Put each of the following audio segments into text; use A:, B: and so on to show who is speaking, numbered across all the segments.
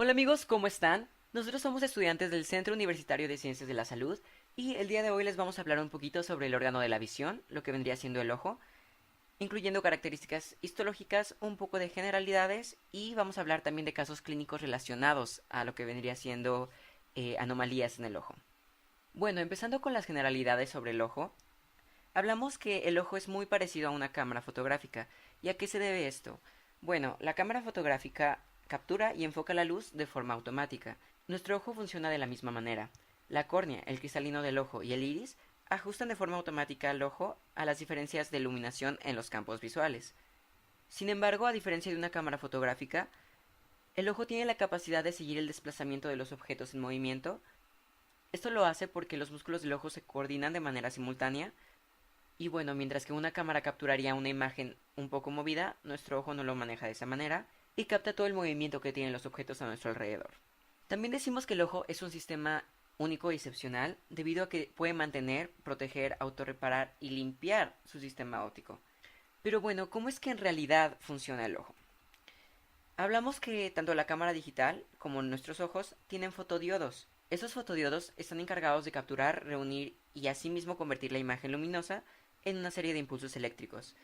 A: Hola amigos, ¿cómo están? Nosotros somos estudiantes del Centro Universitario de Ciencias de la Salud y el día de hoy les vamos a hablar un poquito sobre el órgano de la visión, lo que vendría siendo el ojo, incluyendo características histológicas, un poco de generalidades y vamos a hablar también de casos clínicos relacionados a lo que vendría siendo anomalías en el ojo. Bueno, empezando con las generalidades sobre el ojo, hablamos que el ojo es muy parecido a una cámara fotográfica. ¿Y a qué se debe esto? Bueno, la cámara fotográfica captura y enfoca la luz de forma automática. Nuestro ojo funciona de la misma manera. La córnea, el cristalino del ojo y el iris ajustan de forma automática el ojo a las diferencias de iluminación en los campos visuales. Sin embargo, a diferencia de una cámara fotográfica, el ojo tiene la capacidad de seguir el desplazamiento de los objetos en movimiento. Esto lo hace porque los músculos del ojo se coordinan de manera simultánea y bueno, mientras que una cámara capturaría una imagen un poco movida, nuestro ojo no lo maneja de esa manera y capta todo el movimiento que tienen los objetos a nuestro alrededor. También decimos que el ojo es un sistema único y excepcional debido a que puede mantener, proteger, autorreparar y limpiar su sistema óptico. Pero bueno, ¿cómo es que en realidad funciona el ojo? Hablamos que tanto la cámara digital como nuestros ojos tienen fotodiodos. Esos fotodiodos están encargados de capturar, reunir y asimismo convertir la imagen luminosa en una serie de impulsos eléctricos.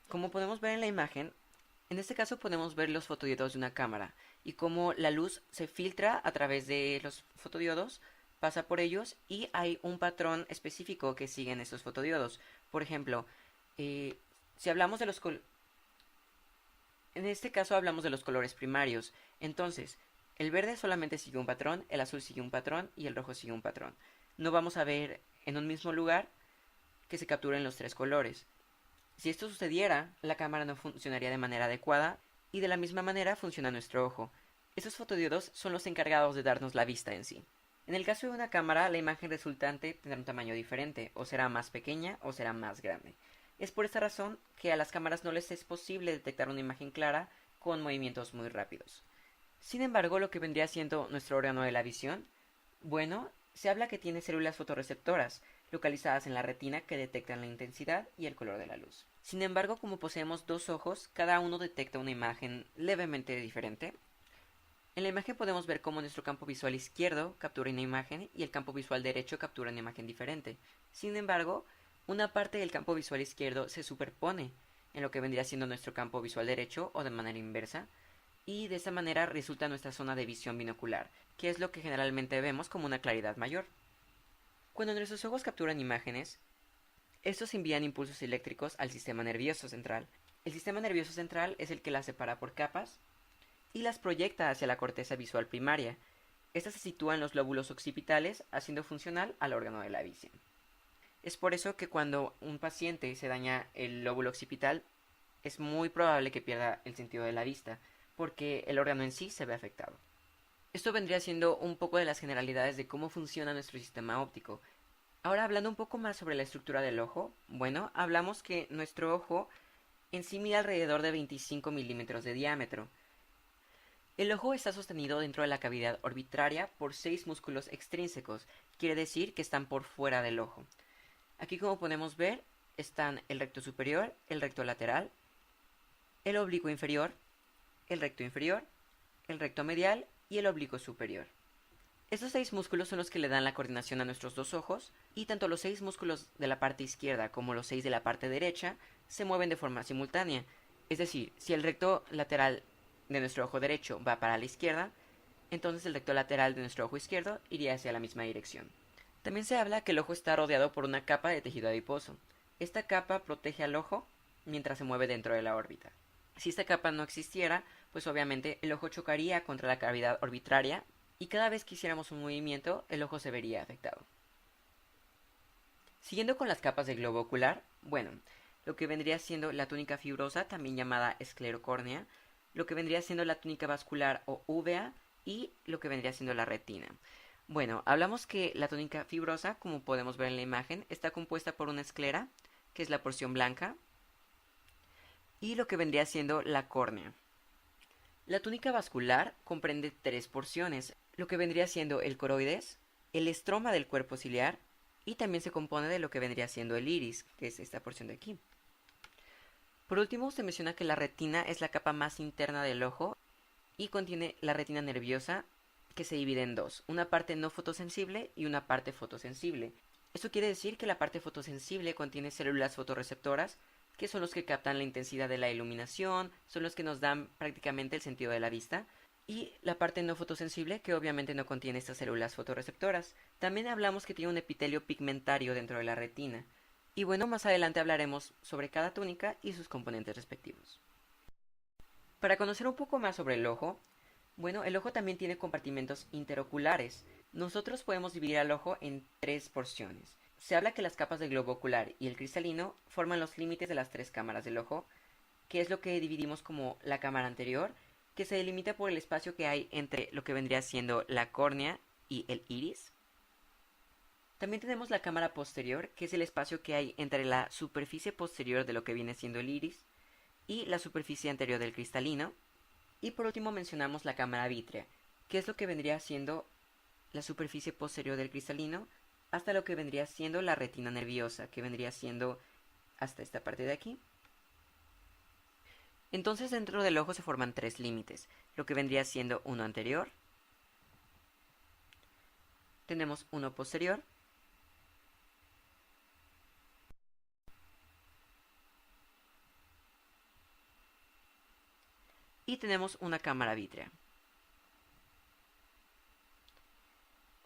A: Como podemos ver en la imagen, en este caso podemos ver los fotodiodos de una cámara y cómo la luz se filtra a través de los fotodiodos, pasa por ellos y hay un patrón específico que siguen estos fotodiodos. Por ejemplo, eh, si hablamos de los en este caso hablamos de los colores primarios. Entonces, el verde solamente sigue un patrón, el azul sigue un patrón y el rojo sigue un patrón. No vamos a ver en un mismo lugar que se capturen los tres colores. Si esto sucediera, la cámara no funcionaría de manera adecuada y de la misma manera funciona nuestro ojo. Estos fotodiodos son los encargados de darnos la vista en sí. En el caso de una cámara, la imagen resultante tendrá un tamaño diferente, o será más pequeña o será más grande. Es por esta razón que a las cámaras no les es posible detectar una imagen clara con movimientos muy rápidos. Sin embargo, lo que vendría siendo nuestro órgano de la visión, bueno, se habla que tiene células fotorreceptoras, localizadas en la retina que detectan la intensidad y el color de la luz. Sin embargo, como poseemos dos ojos, cada uno detecta una imagen levemente diferente. En la imagen podemos ver cómo nuestro campo visual izquierdo captura una imagen y el campo visual derecho captura una imagen diferente. Sin embargo, una parte del campo visual izquierdo se superpone en lo que vendría siendo nuestro campo visual derecho o de manera inversa, y de esa manera resulta nuestra zona de visión binocular, que es lo que generalmente vemos como una claridad mayor. Cuando nuestros ojos capturan imágenes, estos envían impulsos eléctricos al sistema nervioso central. El sistema nervioso central es el que las separa por capas y las proyecta hacia la corteza visual primaria. Esta se sitúa en los lóbulos occipitales, haciendo funcional al órgano de la visión. Es por eso que cuando un paciente se daña el lóbulo occipital, es muy probable que pierda el sentido de la vista, porque el órgano en sí se ve afectado. Esto vendría siendo un poco de las generalidades de cómo funciona nuestro sistema óptico. Ahora hablando un poco más sobre la estructura del ojo, bueno, hablamos que nuestro ojo en sí mide alrededor de 25 milímetros de diámetro. El ojo está sostenido dentro de la cavidad orbitaria por 6 músculos extrínsecos, quiere decir que están por fuera del ojo. Aquí como podemos ver están el recto superior, el recto lateral, el oblicuo inferior, el recto inferior, el recto medial y el oblicuo superior. Estos 6 músculos son los que le dan la coordinación a nuestros dos ojos y tanto los 6 músculos de la parte izquierda como los 6 de la parte derecha se mueven de forma simultánea. Es decir, si el recto lateral de nuestro ojo derecho va para la izquierda, entonces el recto lateral de nuestro ojo izquierdo iría hacia la misma dirección. También se habla que el ojo está rodeado por una capa de tejido adiposo. Esta capa protege al ojo mientras se mueve dentro de la órbita. Si esta capa no existiera, pues obviamente el ojo chocaría contra la cavidad orbitaria y cada vez que hiciéramos un movimiento, el ojo se vería afectado. Siguiendo con las capas del globo ocular, bueno, lo que vendría siendo la túnica fibrosa, también llamada esclerocórnea, lo que vendría siendo la túnica vascular o úvea y lo que vendría siendo la retina. Bueno, hablamos que la túnica fibrosa, como podemos ver en la imagen, está compuesta por una esclera, que es la porción blanca, y lo que vendría siendo la córnea. La túnica vascular comprende tres porciones, lo que vendría siendo el coroides, el estroma del cuerpo ciliar y también se compone de lo que vendría siendo el iris, que es esta porción de aquí. Por último, se menciona que la retina es la capa más interna del ojo y contiene la retina nerviosa, que se divide en dos, una parte no fotosensible y una parte fotosensible. Esto quiere decir que la parte fotosensible contiene células fotorreceptoras, que son los que captan la intensidad de la iluminación, son los que nos dan prácticamente el sentido de la vista, y la parte no fotosensible, que obviamente no contiene estas células fotorreceptoras. También hablamos que tiene un epitelio pigmentario dentro de la retina. Y bueno, más adelante hablaremos sobre cada túnica y sus componentes respectivos. Para conocer un poco más sobre el ojo, bueno, el ojo también tiene compartimentos interoculares. Nosotros podemos dividir al ojo en tres porciones. Se habla que las capas del globo ocular y el cristalino forman los límites de las tres cámaras del ojo, que es lo que dividimos como la cámara anterior, que se delimita por el espacio que hay entre lo que vendría siendo la córnea y el iris. También tenemos la cámara posterior, que es el espacio que hay entre la superficie posterior de lo que viene siendo el iris y la superficie anterior del cristalino. Y por último mencionamos la cámara vítrea, que es lo que vendría siendo la superficie posterior del cristalino hasta lo que vendría siendo la retina nerviosa, que vendría siendo hasta esta parte de aquí. Entonces dentro del ojo se forman tres límites, lo que vendría siendo uno anterior, tenemos uno posterior, y tenemos una cámara vítrea,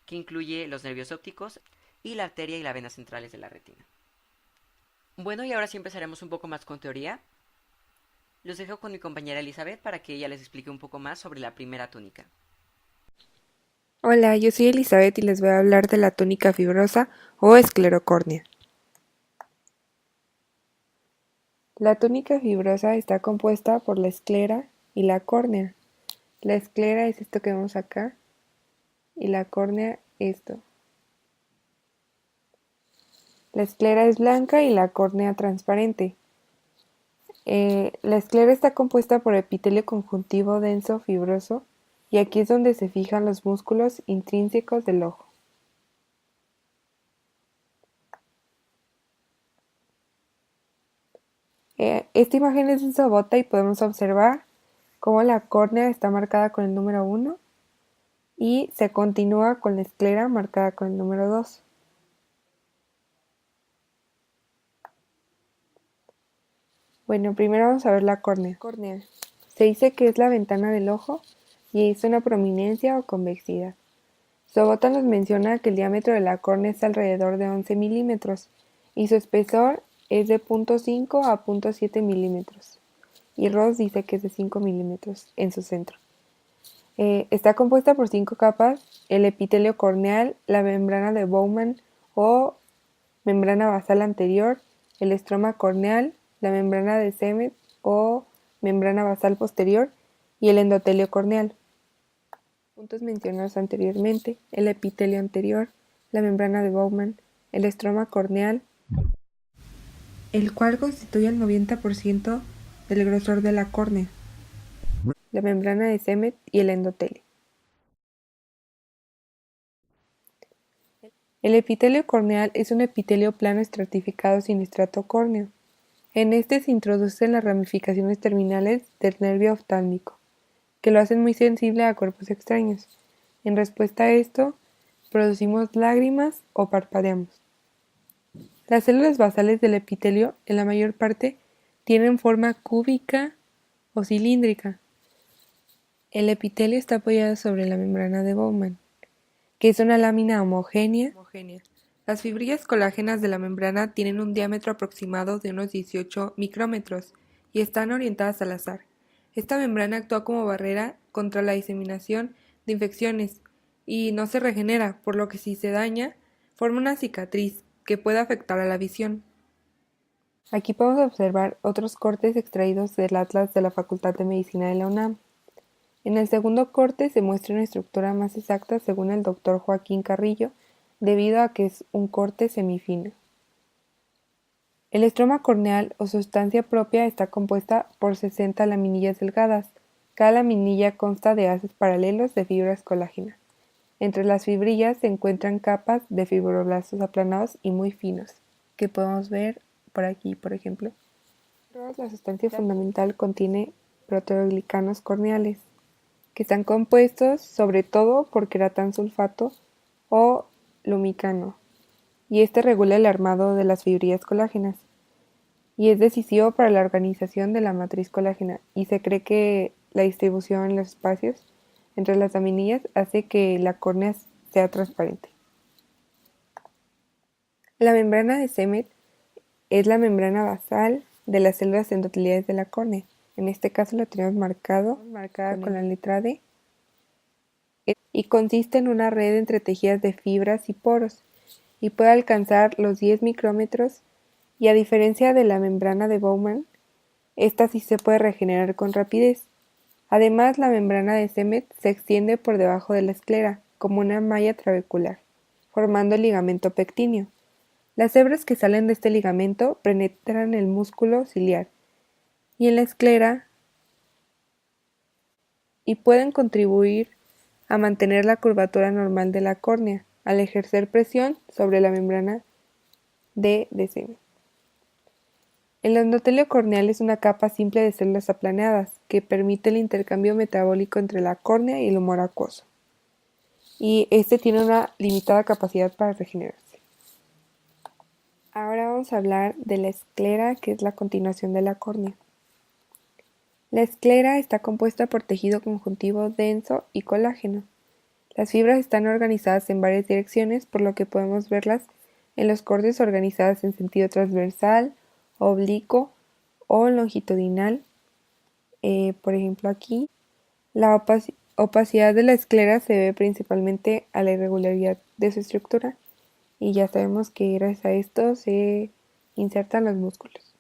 A: que incluye los nervios ópticos y la arteria y la vena centrales de la retina. Bueno, y ahora sí empezaremos un poco más con teoría. Los dejo con mi compañera Elizabeth para que ella les explique un poco más sobre la primera túnica.
B: Hola, yo soy Elizabeth y les voy a hablar de la túnica fibrosa o esclerocórnea. La túnica fibrosa está compuesta por la esclera y la córnea. La esclera es esto que vemos acá y la córnea esto. La esclera es blanca y la córnea transparente. La esclera está compuesta por epitelio conjuntivo denso fibroso y aquí es donde se fijan los músculos intrínsecos del ojo. Esta imagen es de sobota y podemos observar cómo la córnea está marcada con el número 1 y se continúa con la esclera marcada con el número 2. Bueno, primero vamos a ver la córnea. Se dice que es la ventana del ojo y es una prominencia o convexidad. Sobota nos menciona que el diámetro de la córnea es alrededor de 11 milímetros y su espesor es de 0.5 a 0.7 milímetros. Y Ross dice que es de 5 milímetros en su centro. Está compuesta por 5 capas: el epitelio corneal, la membrana de Bowman o membrana basal anterior, el estroma corneal, la membrana de Semet o membrana basal posterior y el endotelio corneal. Puntos mencionados anteriormente: el epitelio anterior, la membrana de Bowman, el estroma corneal, el cual constituye el 90% del grosor de la córnea, la membrana de Semet y el endotelio. El epitelio corneal es un epitelio plano estratificado sin estrato córneo. En este se introducen las ramificaciones terminales del nervio oftálmico, que lo hacen muy sensible a cuerpos extraños. En respuesta a esto, producimos lágrimas o parpadeamos. Las células basales del epitelio, en la mayor parte, tienen forma cúbica o cilíndrica. El epitelio está apoyado sobre la membrana de Bowman, que es una lámina homogénea. Las fibrillas colágenas de la membrana tienen un diámetro aproximado de unos 18 micrómetros y están orientadas al azar. Esta membrana actúa como barrera contra la diseminación de infecciones y no se regenera, por lo que si se daña, forma una cicatriz que puede afectar a la visión. Aquí podemos observar otros cortes extraídos del Atlas de la Facultad de Medicina de la UNAM. En el segundo corte se muestra una estructura más exacta según el doctor Joaquín Carrillo, debido a que es un corte semifino. El estroma corneal o sustancia propia está compuesta por 60 laminillas delgadas. Cada laminilla consta de haces paralelos de fibras colágenas. Entre las fibrillas se encuentran capas de fibroblastos aplanados y muy finos, que podemos ver por aquí, por ejemplo. La sustancia fundamental contiene proteoglicanos corneales. que están compuestos sobre todo por queratán sulfato o lumicano, y este regula el armado de las fibrillas colágenas y es decisivo para la organización de la matriz colágena, y se cree que la distribución en los espacios entre las laminillas hace que la córnea sea transparente. La membrana de Semet es la membrana basal de las células endoteliales de la córnea. En este caso la tenemos marcada con la letra D, y consiste en una red entretejidas de fibras y poros, y puede alcanzar los 10 micrómetros, y a diferencia de la membrana de Bowman, esta sí se puede regenerar con rapidez. Además, la membrana de Semet se extiende por debajo de la esclera, como una malla trabecular, formando el ligamento pectíneo. Las hebras que salen de este ligamento penetran el músculo ciliar y en la esclera y pueden contribuir a mantener la curvatura normal de la córnea al ejercer presión sobre la membrana de Semet. El endotelio corneal es una capa simple de células aplaneadas que permite el intercambio metabólico entre la córnea y el humor acuoso, y este tiene una limitada capacidad para regenerarse. Ahora vamos a hablar de la esclera, que es la continuación de la córnea. La esclera está compuesta por tejido conjuntivo denso y colágeno. Las fibras están organizadas en varias direcciones, por lo que podemos verlas en los cortes organizadas en sentido transversal, oblicuo o longitudinal. Por ejemplo aquí, la opacidad de la esclera se debe principalmente a la irregularidad de su estructura, y ya sabemos que gracias a esto se insertan los músculos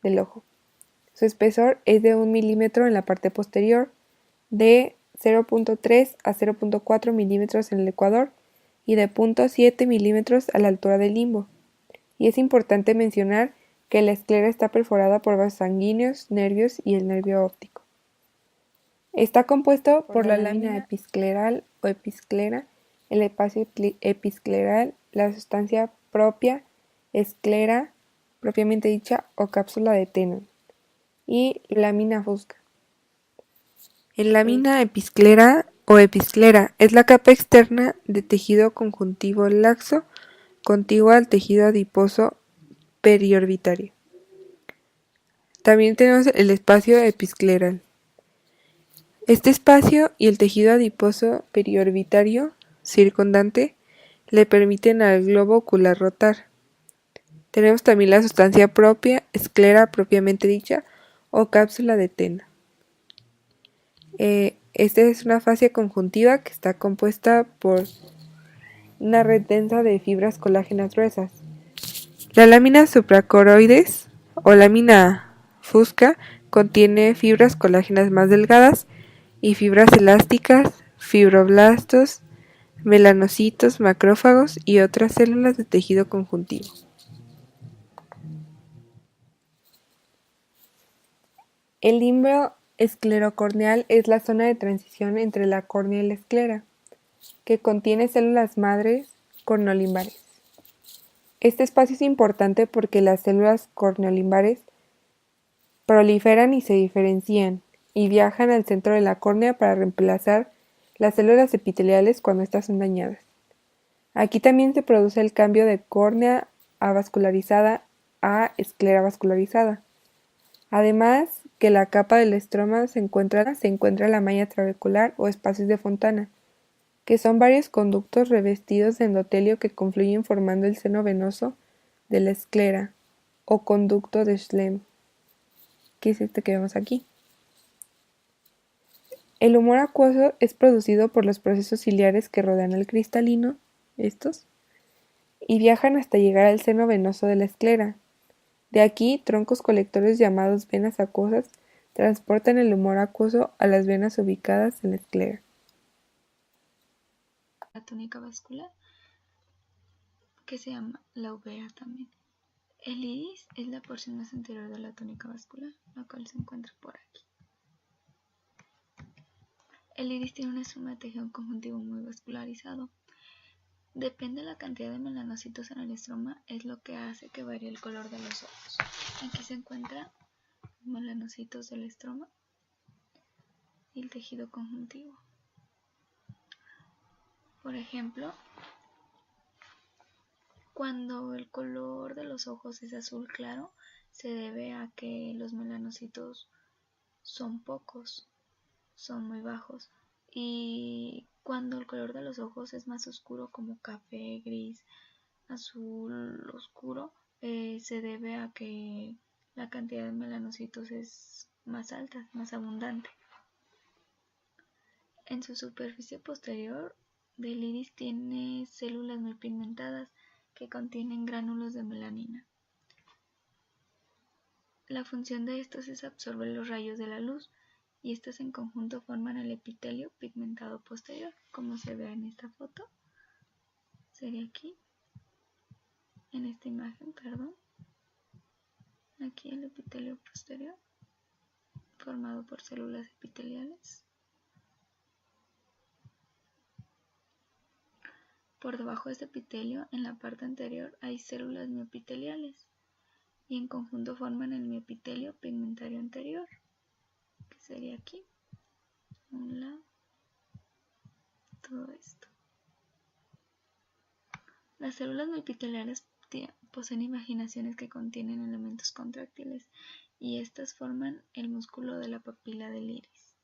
B: del ojo. Su espesor es de 1 milímetro en la parte posterior, de 0.3 a 0.4 milímetros en el ecuador y de 0.7 milímetros a la altura del limbo. Y es importante mencionar que la esclera está perforada por vasos sanguíneos, nervios y el nervio óptico. Está compuesto por la lámina episcleral o episclera, el espacio episcleral, la sustancia propia, esclera propiamente dicha o cápsula de Tenon, y lámina fusca. En lámina episclera o episclera es la capa externa de tejido conjuntivo laxo contigua al tejido adiposo periorbitario. También tenemos el espacio episcleral. Este espacio y el tejido adiposo periorbitario circundante le permiten al globo ocular rotar. Tenemos también la sustancia propia, esclera propiamente dicha, o cápsula de Tenon. Esta es una fascia conjuntiva que está compuesta por una red densa de fibras colágenas gruesas. La lámina supracoroides o lámina fusca contiene fibras colágenas más delgadas y fibras elásticas, fibroblastos, melanocitos, macrófagos y otras células de tejido conjuntivo. El limbo esclerocorneal es la zona de transición entre la córnea y la esclera, que contiene células madres corneolimbares. Este espacio es importante porque las células corneolimbares proliferan y se diferencian, y viajan al centro de la córnea para reemplazar las células epiteliales cuando éstas son dañadas. Aquí también se produce el cambio de córnea avascularizada a esclera vascularizada. Además que la capa del estroma se encuentra la malla trabecular o espacios de Fontana, que son varios conductos revestidos de endotelio que confluyen formando el seno venoso de la esclera, o conducto de Schlemm, que es este que vemos aquí. El humor acuoso es producido por los procesos ciliares que rodean al cristalino, estos, y viajan hasta llegar al seno venoso de la esclera. De aquí, troncos colectores llamados venas acuosas transportan el humor acuoso a las venas ubicadas en la esclera.
C: La túnica vascular, que se llama la uvea también. El iris es la porción más anterior de la túnica vascular, la cual se encuentra por aquí. El iris tiene un estroma de tejido conjuntivo muy vascularizado. Depende de la cantidad de melanocitos en el estroma, es lo que hace que varíe el color de los ojos. Aquí se encuentran melanocitos del estroma y el tejido conjuntivo. Por ejemplo, cuando el color de los ojos es azul claro, se debe a que los melanocitos son pocos, son muy bajos. Y cuando el color de los ojos es más oscuro, como café, gris, azul oscuro, se debe a que la cantidad de melanocitos es más alta, más abundante. En su superficie posterior del iris tiene células muy pigmentadas que contienen gránulos de melanina. La función de estos es absorber los rayos de la luz y estos en conjunto forman el epitelio pigmentado posterior, como se ve en esta foto. Sería aquí, en esta imagen, perdón. Aquí el epitelio posterior, formado por células epiteliales. Por debajo de este epitelio, en la parte anterior, hay células miopiteliales y en conjunto forman el miopitelio pigmentario anterior, que sería aquí, a un lado, todo esto. Las células miopiteliales poseen imaginaciones que contienen elementos contráctiles y estas forman el músculo de la papila del iris.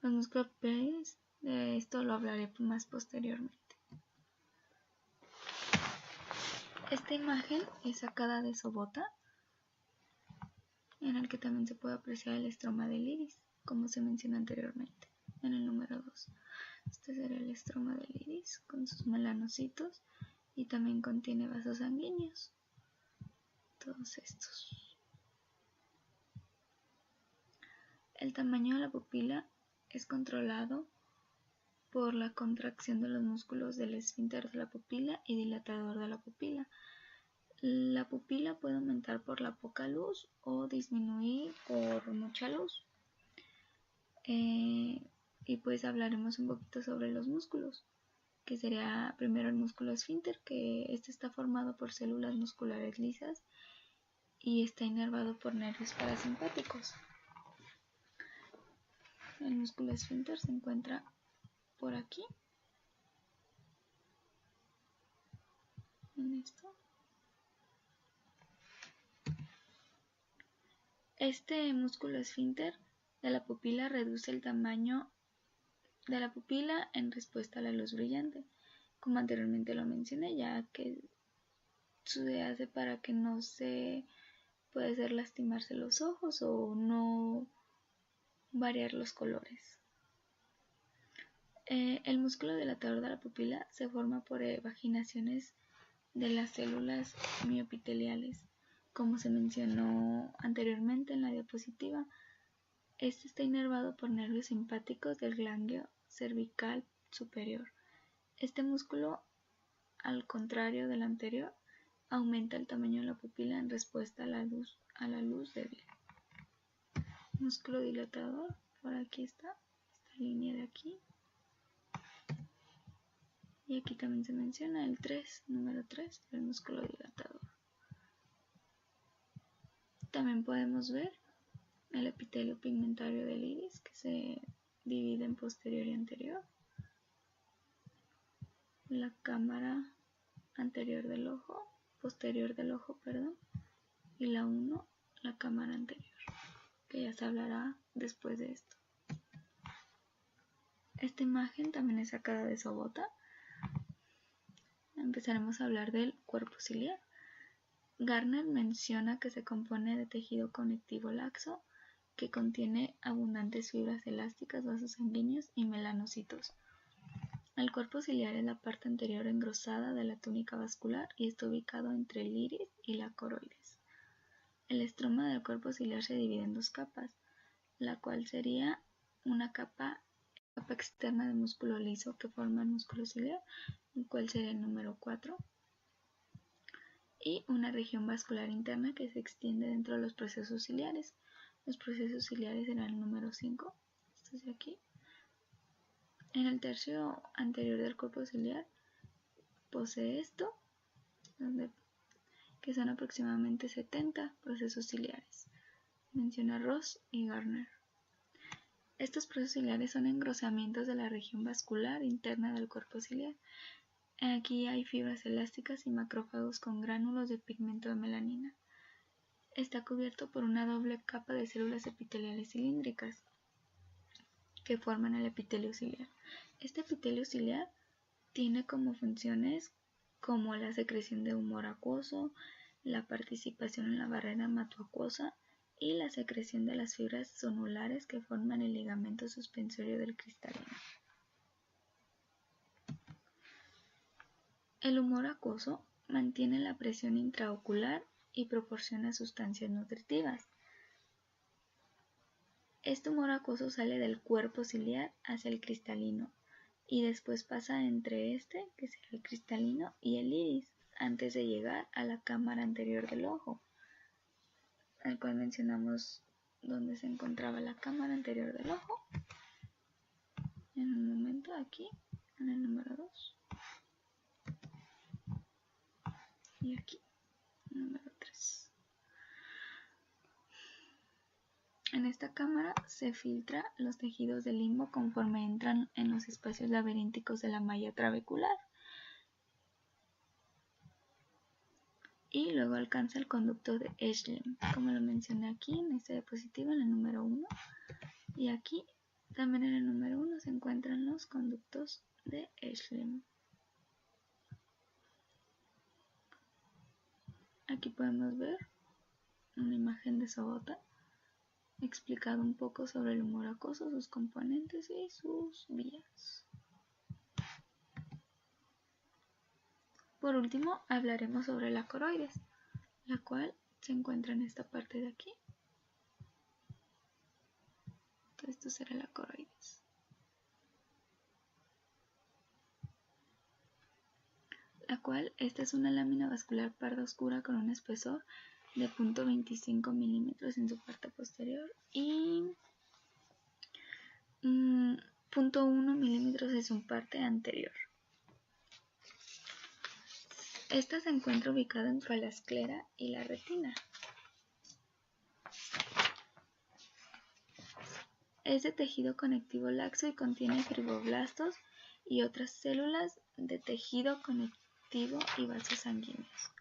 C: Los músculos papilares, de esto lo hablaré más posteriormente. Esta imagen es sacada de Sobota, en el que también se puede apreciar el estroma del iris, como se mencionó anteriormente, en el número 2. Este sería el estroma del iris con sus melanocitos y también contiene vasos sanguíneos. Todos estos. El tamaño de la pupila es controlado por la contracción de los músculos del esfínter de la pupila y dilatador de la pupila. La pupila puede aumentar por la poca luz o disminuir por mucha luz. Y pues hablaremos un poquito sobre los músculos, que sería primero el músculo esfínter, que este está formado por células musculares lisas y está inervado por nervios parasimpáticos. El músculo esfínter se encuentra por aquí, en esto. Este músculo esfínter de la pupila reduce el tamaño de la pupila en respuesta a la luz brillante, como anteriormente lo mencioné, ya que se hace para que no se puede ser lastimarse los ojos o no variar los colores. El músculo dilatador de la pupila se forma por evaginaciones de las células miopiteliales, como se mencionó anteriormente en la diapositiva. Este está inervado por nervios simpáticos del ganglio cervical superior. Este músculo, al contrario del anterior, aumenta el tamaño de la pupila en respuesta a la luz débil. Músculo dilatador, por aquí está, esta línea de aquí. Y aquí también se menciona el 3, número 3, el músculo dilatador. También podemos ver el epitelio pigmentario del iris, que se divide en posterior y anterior. La cámara anterior del ojo, posterior del ojo, perdón, y la 1, la cámara anterior, que ya se hablará después de esto. Esta imagen también es sacada de Sobota. Empezaremos a hablar del cuerpo ciliar. Garner menciona que se compone de tejido conectivo laxo que contiene abundantes fibras elásticas, vasos sanguíneos y melanocitos. El cuerpo ciliar es la parte anterior engrosada de la túnica vascular y está ubicado entre el iris y la coroides. El estroma del cuerpo ciliar se divide en dos capas, la cual sería una capa externa de músculo liso que forma el músculo ciliar, el cual sería el número 4, y una región vascular interna que se extiende dentro de los procesos ciliares. Los procesos ciliares serán el número 5, estos de aquí. En el tercio anterior del cuerpo ciliar posee esto, que son aproximadamente 70 procesos ciliares. menciona Ross y Garner. Estos procesos ciliares son engrosamientos de la región vascular interna del cuerpo ciliar. Aquí hay fibras elásticas y macrófagos con gránulos de pigmento de melanina. Está cubierto por una doble capa de células epiteliales cilíndricas que forman el epitelio ciliar. Este epitelio ciliar tiene como funciones como la secreción de humor acuoso, la participación en la barrera hematoacuosa y la secreción de las fibras zonulares que forman el ligamento suspensorio del cristalino. El humor acuoso mantiene la presión intraocular y proporciona sustancias nutritivas. Este humor acuoso sale del cuerpo ciliar hacia el cristalino y después pasa entre este, que será el cristalino, y el iris, antes de llegar a la cámara anterior del ojo, al cual mencionamos dónde se encontraba la cámara anterior del ojo. En un momento aquí, en el número 2. Y aquí, número 3. En esta cámara se filtra los tejidos del limbo conforme entran en los espacios laberínticos de la malla trabecular. Y luego alcanza el conducto de Schlemm, como lo mencioné aquí en esta diapositiva en el número 1. Y aquí también en el número 1 se encuentran los conductos de Schlemm. Aquí podemos ver una imagen de Sobota explicado un poco sobre el humor acuoso, sus componentes y sus vías. Por último, hablaremos sobre la coroides, la cual se encuentra en esta parte de aquí. Esto será la coroides. La cual, esta es una lámina vascular parda oscura con un espesor de 0.25 milímetros en su parte posterior y 0.1 milímetros en su parte anterior. Esta se encuentra ubicada entre la esclera y la retina. Es de tejido conectivo laxo y contiene fibroblastos y otras células de tejido conectivo y vasos sanguíneos.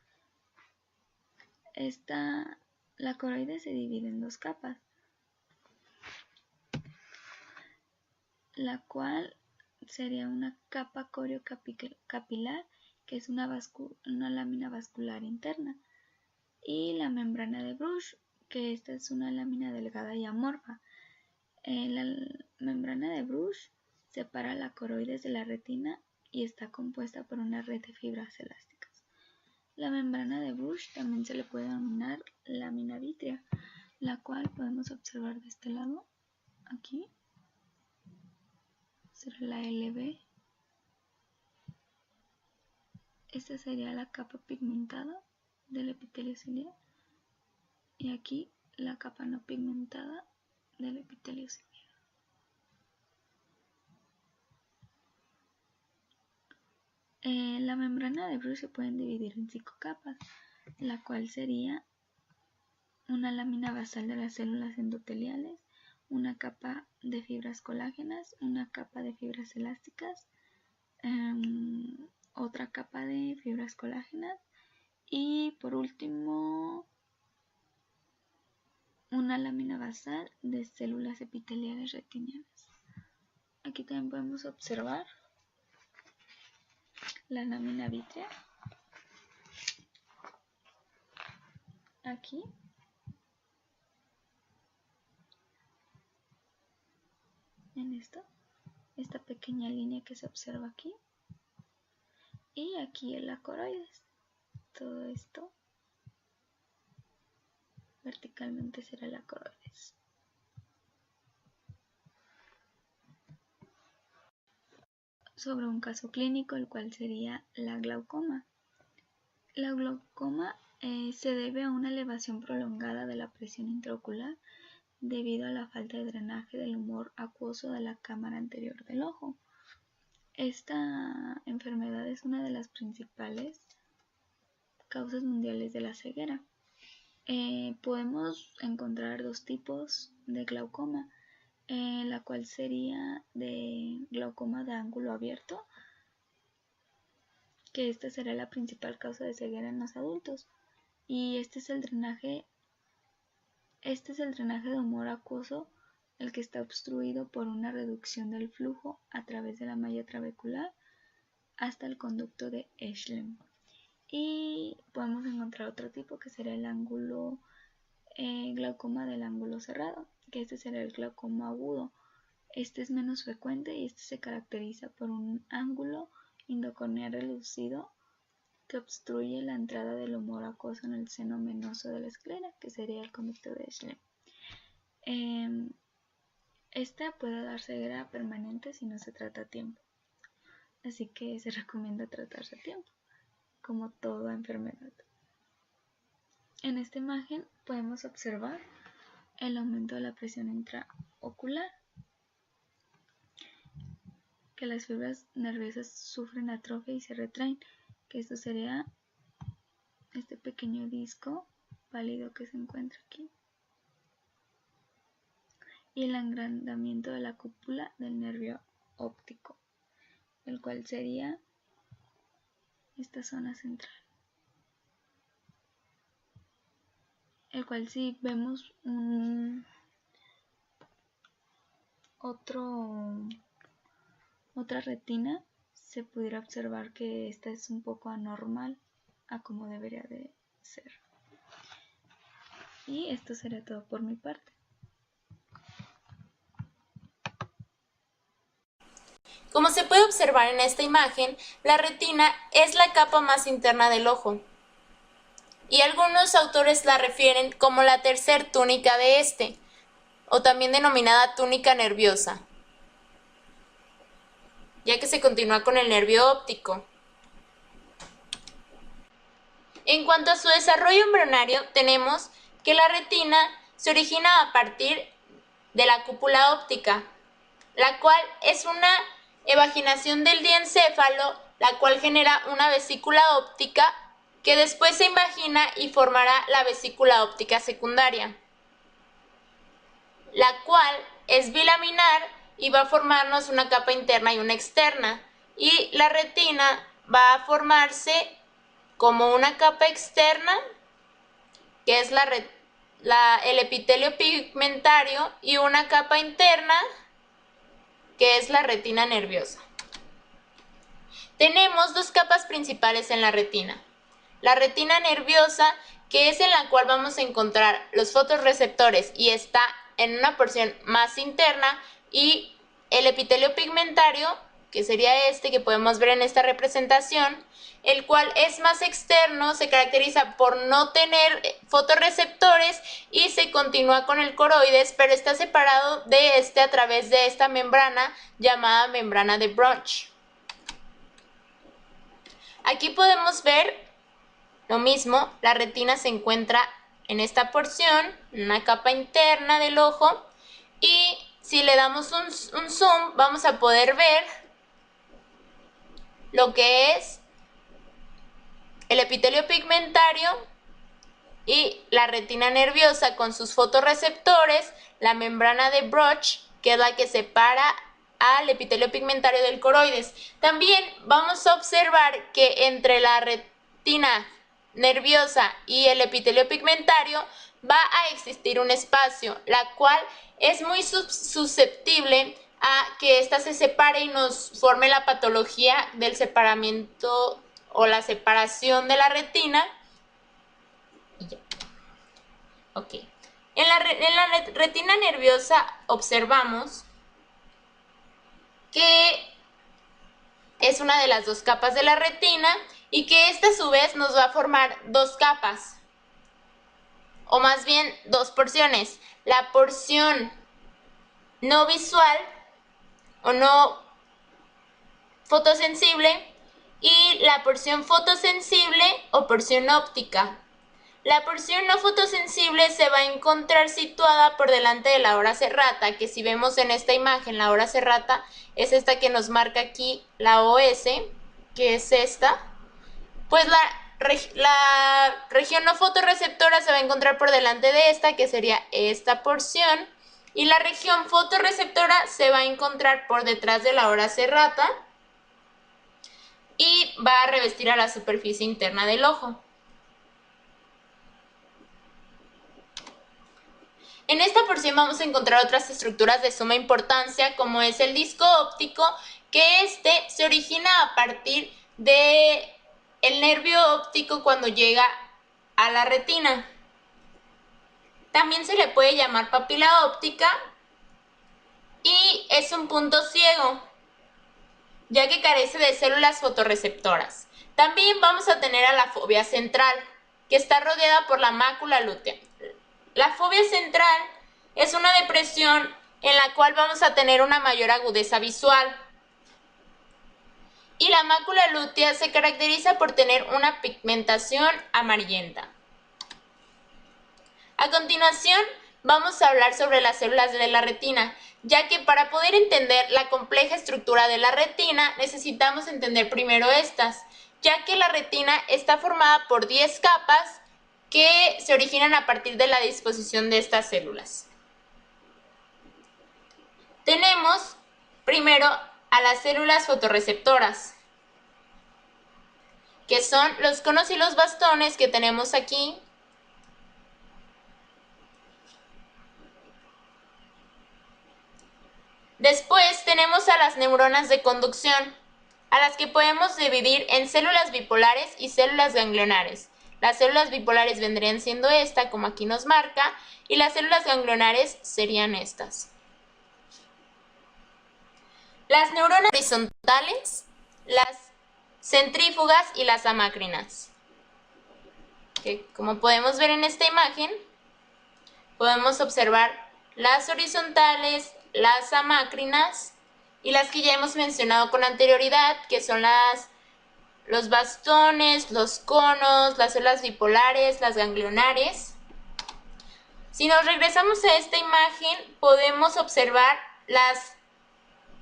C: La coroide se divide en dos capas, la cual sería una capa coriocapilar, que es una lámina vascular interna, y la membrana de Bruch, que esta es una lámina delgada y amorfa. La membrana de Bruch separa la coroides de la retina y está compuesta por una red de fibras elásticas. La membrana de Bruch también se le puede denominar lámina vítrea, la cual podemos observar de este lado, aquí, será la LV. Esta sería la capa pigmentada del epitelio ciliar y aquí la capa no pigmentada del epitelio ciliar. La membrana de Bruch se puede dividir en 5 capas, la cual sería una lámina basal de las células endoteliales, una capa de fibras colágenas, una capa de fibras elásticas, otra capa de fibras colágenas y por último una lámina basal de células epiteliales retinianas. Aquí también podemos observar la lámina vítrea. Aquí en esta pequeña línea que se observa aquí, y aquí en la coroides. Todo esto verticalmente será la coroides. Sobre un caso clínico, el cual sería la glaucoma. La glaucoma se debe a una elevación prolongada de la presión intraocular debido a la falta de drenaje del humor acuoso de la cámara anterior del ojo. Esta enfermedad es una de las principales causas mundiales de la ceguera. podemos encontrar dos tipos de glaucoma, la cual sería de glaucoma de ángulo abierto, que esta será la principal causa de ceguera en los adultos, y este es el drenaje de humor acuoso, el que está obstruido por una reducción del flujo a través de la malla trabecular hasta el conducto de Schlemm. Y podemos encontrar otro tipo que será el glaucoma del ángulo cerrado, que este será el glaucoma agudo. Este es menos frecuente y este se caracteriza por un ángulo endocorneal reducido que obstruye la entrada del humor acuoso en el seno venoso de la esclera, que sería el conducto de Schlemm. Esta puede dar ceguera permanente si no se trata a tiempo, así que se recomienda tratarse a tiempo, como toda enfermedad. En esta imagen podemos observar el aumento de la presión intraocular, que las fibras nerviosas sufren atrofia y se retraen, que esto sería este pequeño disco pálido que se encuentra aquí, y el agrandamiento de la cúpula del nervio óptico, el cual sería esta zona central, el cual si vemos otra retina, se pudiera observar que esta es un poco anormal a como debería de ser. Y esto será todo por mi parte.
D: Como se puede observar en esta imagen, la retina es la capa más interna del ojo, y algunos autores la refieren como la tercer túnica de este, o también denominada túnica nerviosa, ya que se continúa con el nervio óptico. En cuanto a su desarrollo embrionario, tenemos que la retina se origina a partir de la cúpula óptica, la cual es una evaginación del diencéfalo, la cual genera una vesícula óptica que después se invagina y formará la vesícula óptica secundaria, la cual es bilaminar y va a formarnos una capa interna y una externa, y la retina va a formarse como una capa externa, que es el epitelio pigmentario, y una capa interna, que es la retina nerviosa. Tenemos dos capas principales en la retina. La retina nerviosa, que es en la cual vamos a encontrar los fotorreceptores y está en una porción más interna, y el epitelio pigmentario, que sería este que podemos ver en esta representación, el cual es más externo, se caracteriza por no tener fotorreceptores y se continúa con el coroides, pero está separado de este a través de esta membrana llamada membrana de Bruch. Aquí podemos ver lo mismo, la retina se encuentra en esta porción, en una capa interna del ojo, y si le damos un zoom vamos a poder ver lo que es el epitelio pigmentario y la retina nerviosa con sus fotorreceptores, la membrana de Bruch, que es la que separa al epitelio pigmentario del coroides. También vamos a observar que entre la retina nerviosa y el epitelio pigmentario va a existir un espacio, la cual es muy susceptible a que ésta se separe y nos forme la patología del separamiento o la separación de la retina. Y ya. Ok. En la retina nerviosa observamos que es una de las dos capas de la retina y que esta a su vez nos va a formar dos capas, o más bien dos porciones. La porción no visual o no fotosensible y la porción fotosensible o porción óptica. La porción no fotosensible se va a encontrar situada por delante de la hora serrata, que si vemos en esta imagen, la hora serrata es esta que nos marca aquí la OS, que es esta. Pues la región no fotorreceptora se va a encontrar por delante de esta, que sería esta porción, y la región fotorreceptora se va a encontrar por detrás de la ora serrata y va a revestir a la superficie interna del ojo. En esta porción vamos a encontrar otras estructuras de suma importancia, como es el disco óptico, que este se origina a partir del nervio óptico cuando llega a la retina. También se le puede llamar papila óptica y es un punto ciego, ya que carece de células fotorreceptoras. También vamos a tener a la fóvea central, que está rodeada por la mácula lútea. La fóvea central es una depresión en la cual vamos a tener una mayor agudeza visual. Y la mácula lútea se caracteriza por tener una pigmentación amarillenta. A continuación, vamos a hablar sobre las células de la retina, ya que para poder entender la compleja estructura de la retina necesitamos entender primero estas, ya que la retina está formada por 10 capas que se originan a partir de la disposición de estas células. Tenemos primero a las células fotorreceptoras, que son los conos y los bastones que tenemos aquí. Después tenemos a las neuronas de conducción, a las que podemos dividir en células bipolares y células ganglionares. Las células bipolares vendrían siendo esta, como aquí nos marca, y las células ganglionares serían estas. Las neuronas horizontales, las centrífugas y las amácrinas. Que como podemos ver en esta imagen, podemos observar las horizontales, las amácrinas y las que ya hemos mencionado con anterioridad, que son los bastones, los conos, las células bipolares, las ganglionares. Si nos regresamos a esta imagen, podemos observar las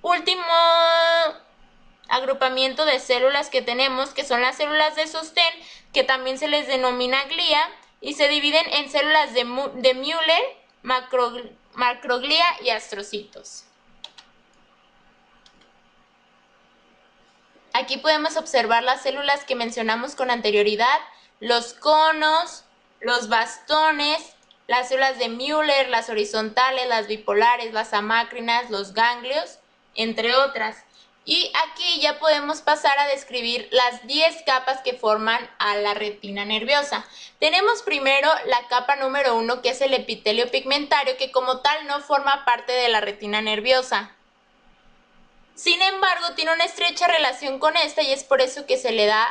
D: último agrupamiento de células que tenemos, que son las células de sostén, que también se les denomina glía, y se dividen en células de Müller, macroglía y astrocitos. Aquí podemos observar las células que mencionamos con anterioridad, los conos, los bastones, las células de Müller, las horizontales, las bipolares, las amácrinas, los ganglios, entre otras. Y aquí ya podemos pasar a describir las 10 capas que forman a la retina nerviosa. Tenemos primero la capa número 1, que es el epitelio pigmentario, que como tal no forma parte de la retina nerviosa. Sin embargo, tiene una estrecha relación con esta y es por eso que se le da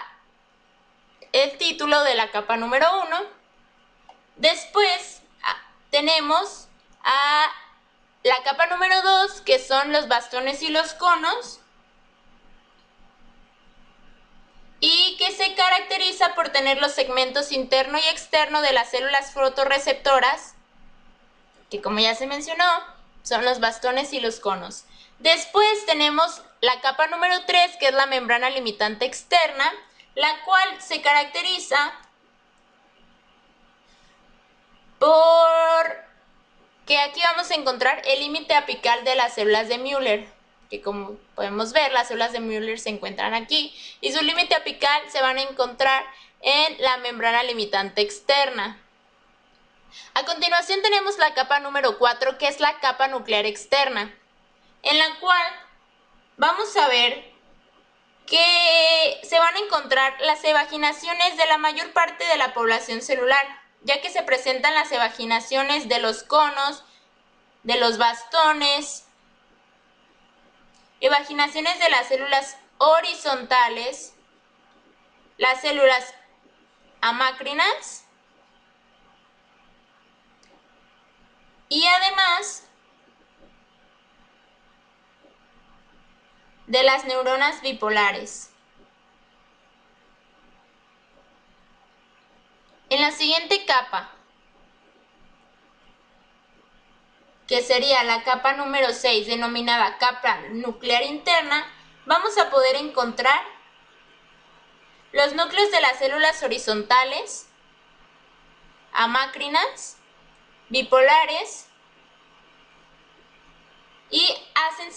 D: el título de la capa número 1. Después tenemos a la capa número 2, que son los bastones y los conos, y que se caracteriza por tener los segmentos interno y externo de las células fotorreceptoras, que como ya se mencionó, son los bastones y los conos. Después tenemos la capa número 3, que es la membrana limitante externa, la cual se caracteriza por que aquí vamos a encontrar el límite apical de las células de Müller, que como podemos ver, las células de Müller se encuentran aquí, y su límite apical se van a encontrar en la membrana limitante externa. A continuación tenemos la capa número 4, que es la capa nuclear externa, en la cual vamos a ver que se van a encontrar las evaginaciones de la mayor parte de la población celular, ya que se presentan las evaginaciones de los conos, de los bastones, evaginaciones de las células horizontales, las células amácrinas y además de las neuronas bipolares. En la siguiente capa, que sería la capa número 6, denominada capa nuclear interna, vamos a poder encontrar los núcleos de las células horizontales, amácrinas, bipolares y hacen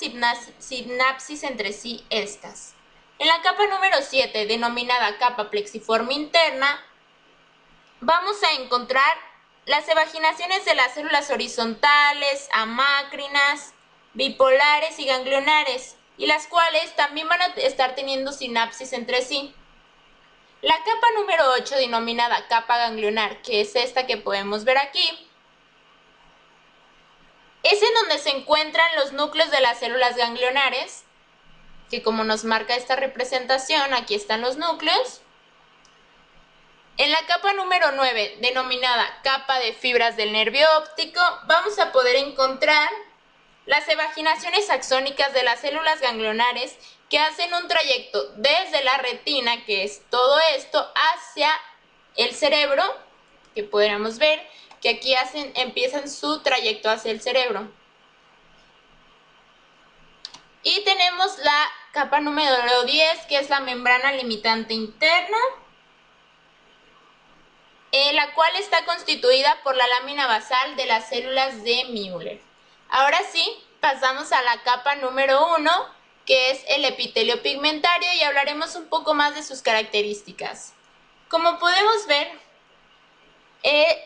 D: sinapsis entre sí estas. En la capa número 7, denominada capa plexiforme interna, vamos a encontrar las evaginaciones de las células horizontales, amácrinas, bipolares y ganglionares, y las cuales también van a estar teniendo sinapsis entre sí. La capa número 8, denominada capa ganglionar, que es esta que podemos ver aquí, es en donde se encuentran los núcleos de las células ganglionares, que como nos marca esta representación, aquí están los núcleos. En la capa número 9, denominada capa de fibras del nervio óptico, vamos a poder encontrar las evaginaciones axónicas de las células ganglionares que hacen un trayecto desde la retina, que es todo esto, hacia el cerebro, que podríamos ver que aquí empiezan su trayecto hacia el cerebro. Y tenemos la capa número 10, que es la membrana limitante interna, la cual está constituida por la lámina basal de las células de Müller. Ahora sí, pasamos a la capa número 1, que es el epitelio pigmentario, y hablaremos un poco más de sus características. Como podemos ver,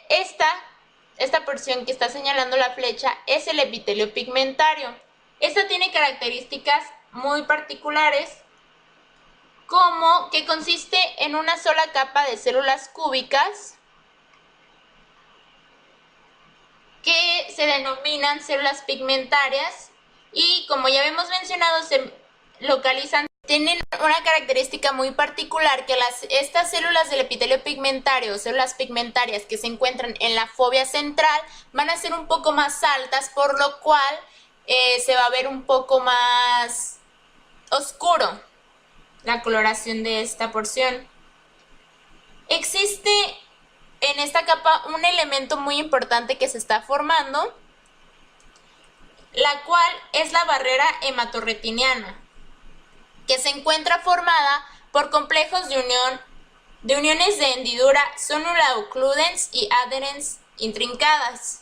D: esta porción que está señalando la flecha es el epitelio pigmentario. Esta tiene características muy particulares, como que consiste en una sola capa de células cúbicas que se denominan células pigmentarias, y como ya habíamos mencionado, se localizan. Tienen una característica muy particular, que estas células del epitelio pigmentario, células pigmentarias que se encuentran en la fóvea central, van a ser un poco más altas, por lo cual se va a ver un poco más oscuro la coloración de esta porción. Existe en esta capa un elemento muy importante que se está formando, la cual es la barrera hematorretiniana, que se encuentra formada por complejos de uniones de hendidura sonula occludens y adherens intrincadas.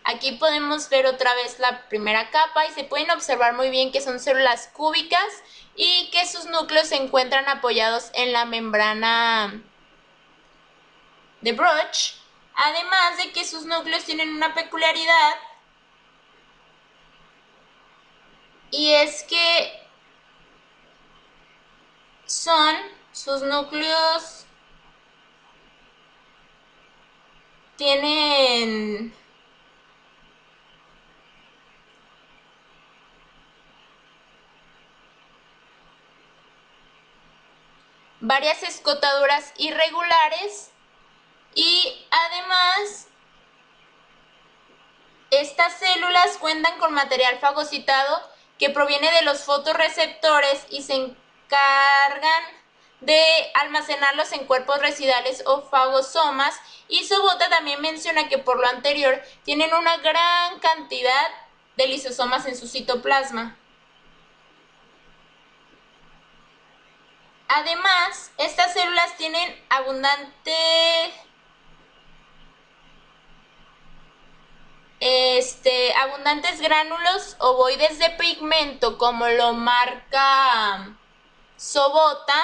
D: Aquí podemos ver otra vez la primera capa y se pueden observar muy bien que son células cúbicas y que sus núcleos se encuentran apoyados en la membrana de Bruch, además de que sus núcleos tienen una peculiaridad, y es que sus núcleos tienen varias escotaduras irregulares, y además estas células cuentan con material fagocitado que proviene de los fotorreceptores y se encargan de almacenarlos en cuerpos residuales o fagosomas, y Sobota también menciona que por lo anterior tienen una gran cantidad de lisosomas en su citoplasma. Además, estas células tienen abundantes gránulos ovoides de pigmento, como lo marca Sobota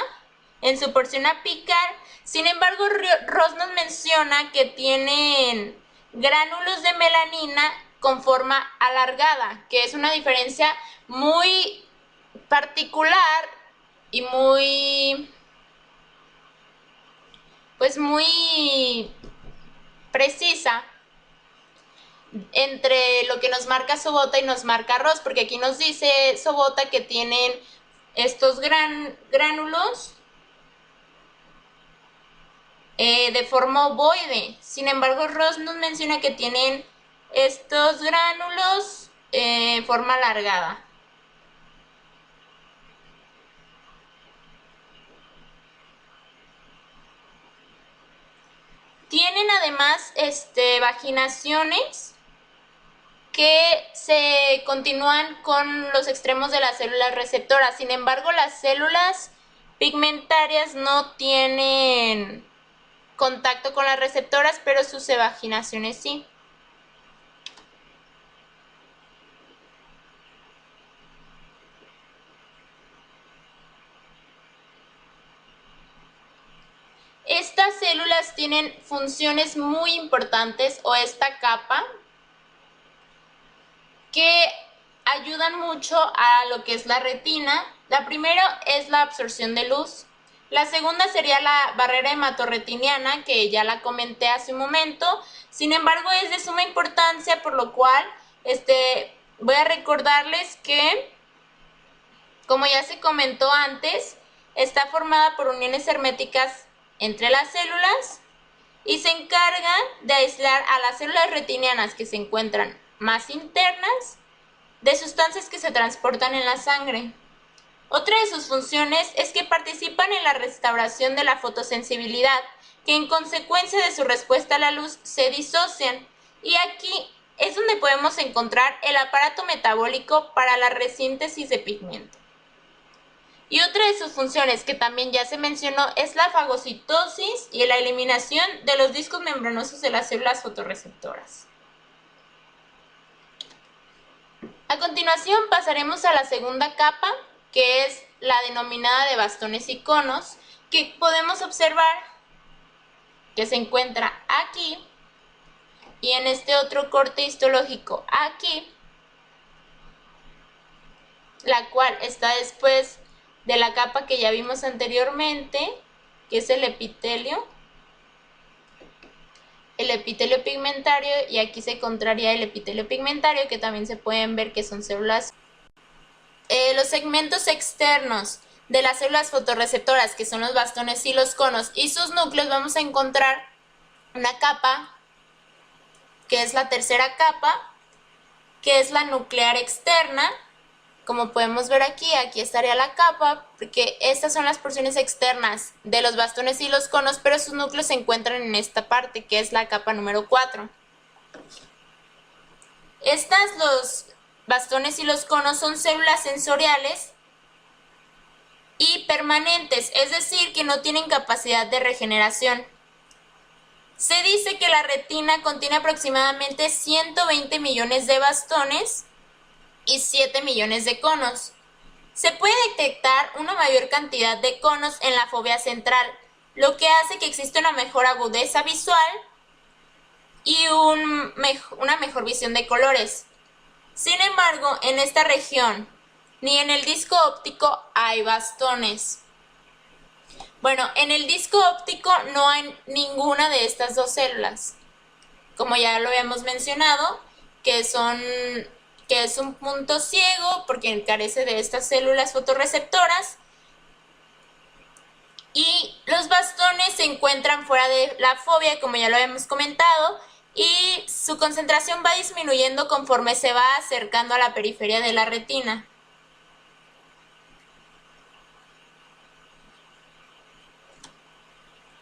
D: en su porción apical. Sin embargo, Ross nos menciona que tienen gránulos de melanina con forma alargada, que es una diferencia muy particular y muy precisa entre lo que nos marca Sobota y nos marca Ross, porque aquí nos dice Sobota que tienen estos gránulos de forma ovoide. Sin embargo, Ross nos menciona que tienen estos gránulos forma alargada. Tienen además vaginaciones que se continúan con los extremos de las células receptoras. Sin embargo, las células pigmentarias no tienen contacto con las receptoras, pero sus evaginaciones sí. Estas células tienen funciones muy importantes, o esta capa, que ayudan mucho a lo que es la retina. La primera es la absorción de luz. La segunda sería la barrera hematorretiniana, que ya la comenté hace un momento. Sin embargo, es de suma importancia, por lo cual voy a recordarles que, como ya se comentó antes, está formada por uniones herméticas entre las células y se encarga de aislar a las células retinianas que se encuentran más internas de sustancias que se transportan en la sangre. Otra de sus funciones es que participan en la restauración de la fotosensibilidad, que en consecuencia de su respuesta a la luz se disocian, y aquí es donde podemos encontrar el aparato metabólico para la resíntesis de pigmento. Y otra de sus funciones, que también ya se mencionó, es la fagocitosis y la eliminación de los discos membranosos de las células fotorreceptoras. A continuación pasaremos a la segunda capa, que es la denominada de bastones y conos, que podemos observar que se encuentra aquí y en este otro corte histológico aquí, la cual está después de la capa que ya vimos anteriormente, que es el epitelio pigmentario, y aquí se encontraría el epitelio pigmentario, que también se pueden ver que son células. Los segmentos externos de las células fotorreceptoras, que son los bastones y los conos, y sus núcleos, vamos a encontrar una capa, que es la tercera capa, que es la nuclear externa. Como podemos ver aquí estaría la capa, porque estas son las porciones externas de los bastones y los conos, pero sus núcleos se encuentran en esta parte, que es la capa número 4. Los bastones y los conos son células sensoriales y permanentes, es decir, que no tienen capacidad de regeneración. Se dice que la retina contiene aproximadamente 120 millones de bastones y 7 millones de conos. Se puede detectar una mayor cantidad de conos en la fóvea central, lo que hace que exista una mejor agudeza visual y una mejor visión de colores. Sin embargo, en esta región ni en el disco óptico hay bastones. Bueno, en el disco óptico no hay ninguna de estas dos células, como ya lo habíamos mencionado, que es un punto ciego porque carece de estas células fotorreceptoras, y los bastones se encuentran fuera de la fóvea, como ya lo habíamos comentado, y su concentración va disminuyendo conforme se va acercando a la periferia de la retina.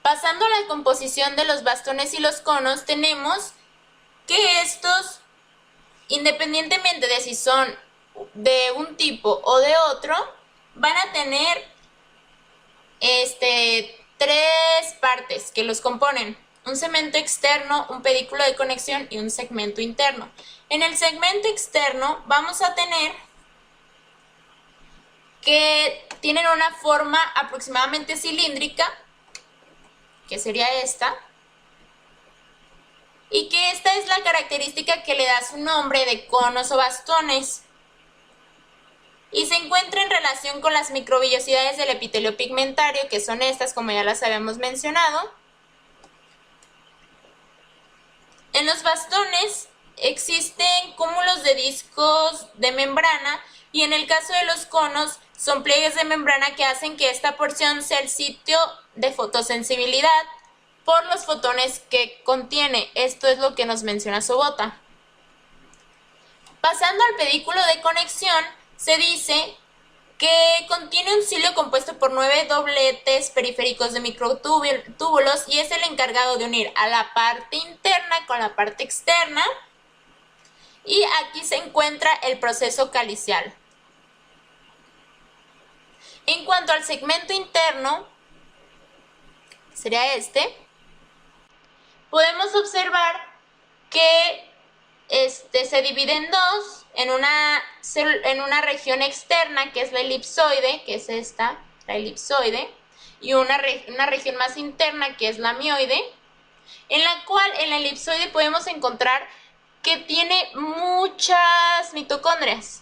D: Pasando a la composición de los bastones y los conos, tenemos que estos, independientemente de si son de un tipo o de otro, van a tener tres partes que los componen: un segmento externo, un pedículo de conexión y un segmento interno. En el segmento externo vamos a tener que tienen una forma aproximadamente cilíndrica, que sería esta, y que esta es la característica que le da su nombre de conos o bastones, y se encuentra en relación con las microvillosidades del epitelio pigmentario, que son estas, como ya las habíamos mencionado. En los bastones existen cúmulos de discos de membrana, y en el caso de los conos son pliegues de membrana que hacen que esta porción sea el sitio de fotosensibilidad por los fotones que contiene. Esto es lo que nos menciona Sobota. Pasando al pedículo de conexión, se dice que contiene un cilio compuesto por 9 dobletes periféricos de microtúbulos, y es el encargado de unir a la parte interna con la parte externa, y aquí se encuentra el proceso calicial. En cuanto al segmento interno, sería este, podemos observar que se divide en dos, en una región externa, que es la elipsoide, que es esta, la elipsoide, y una región más interna, que es la mioide, en la cual en la elipsoide podemos encontrar que tiene muchas mitocondrias.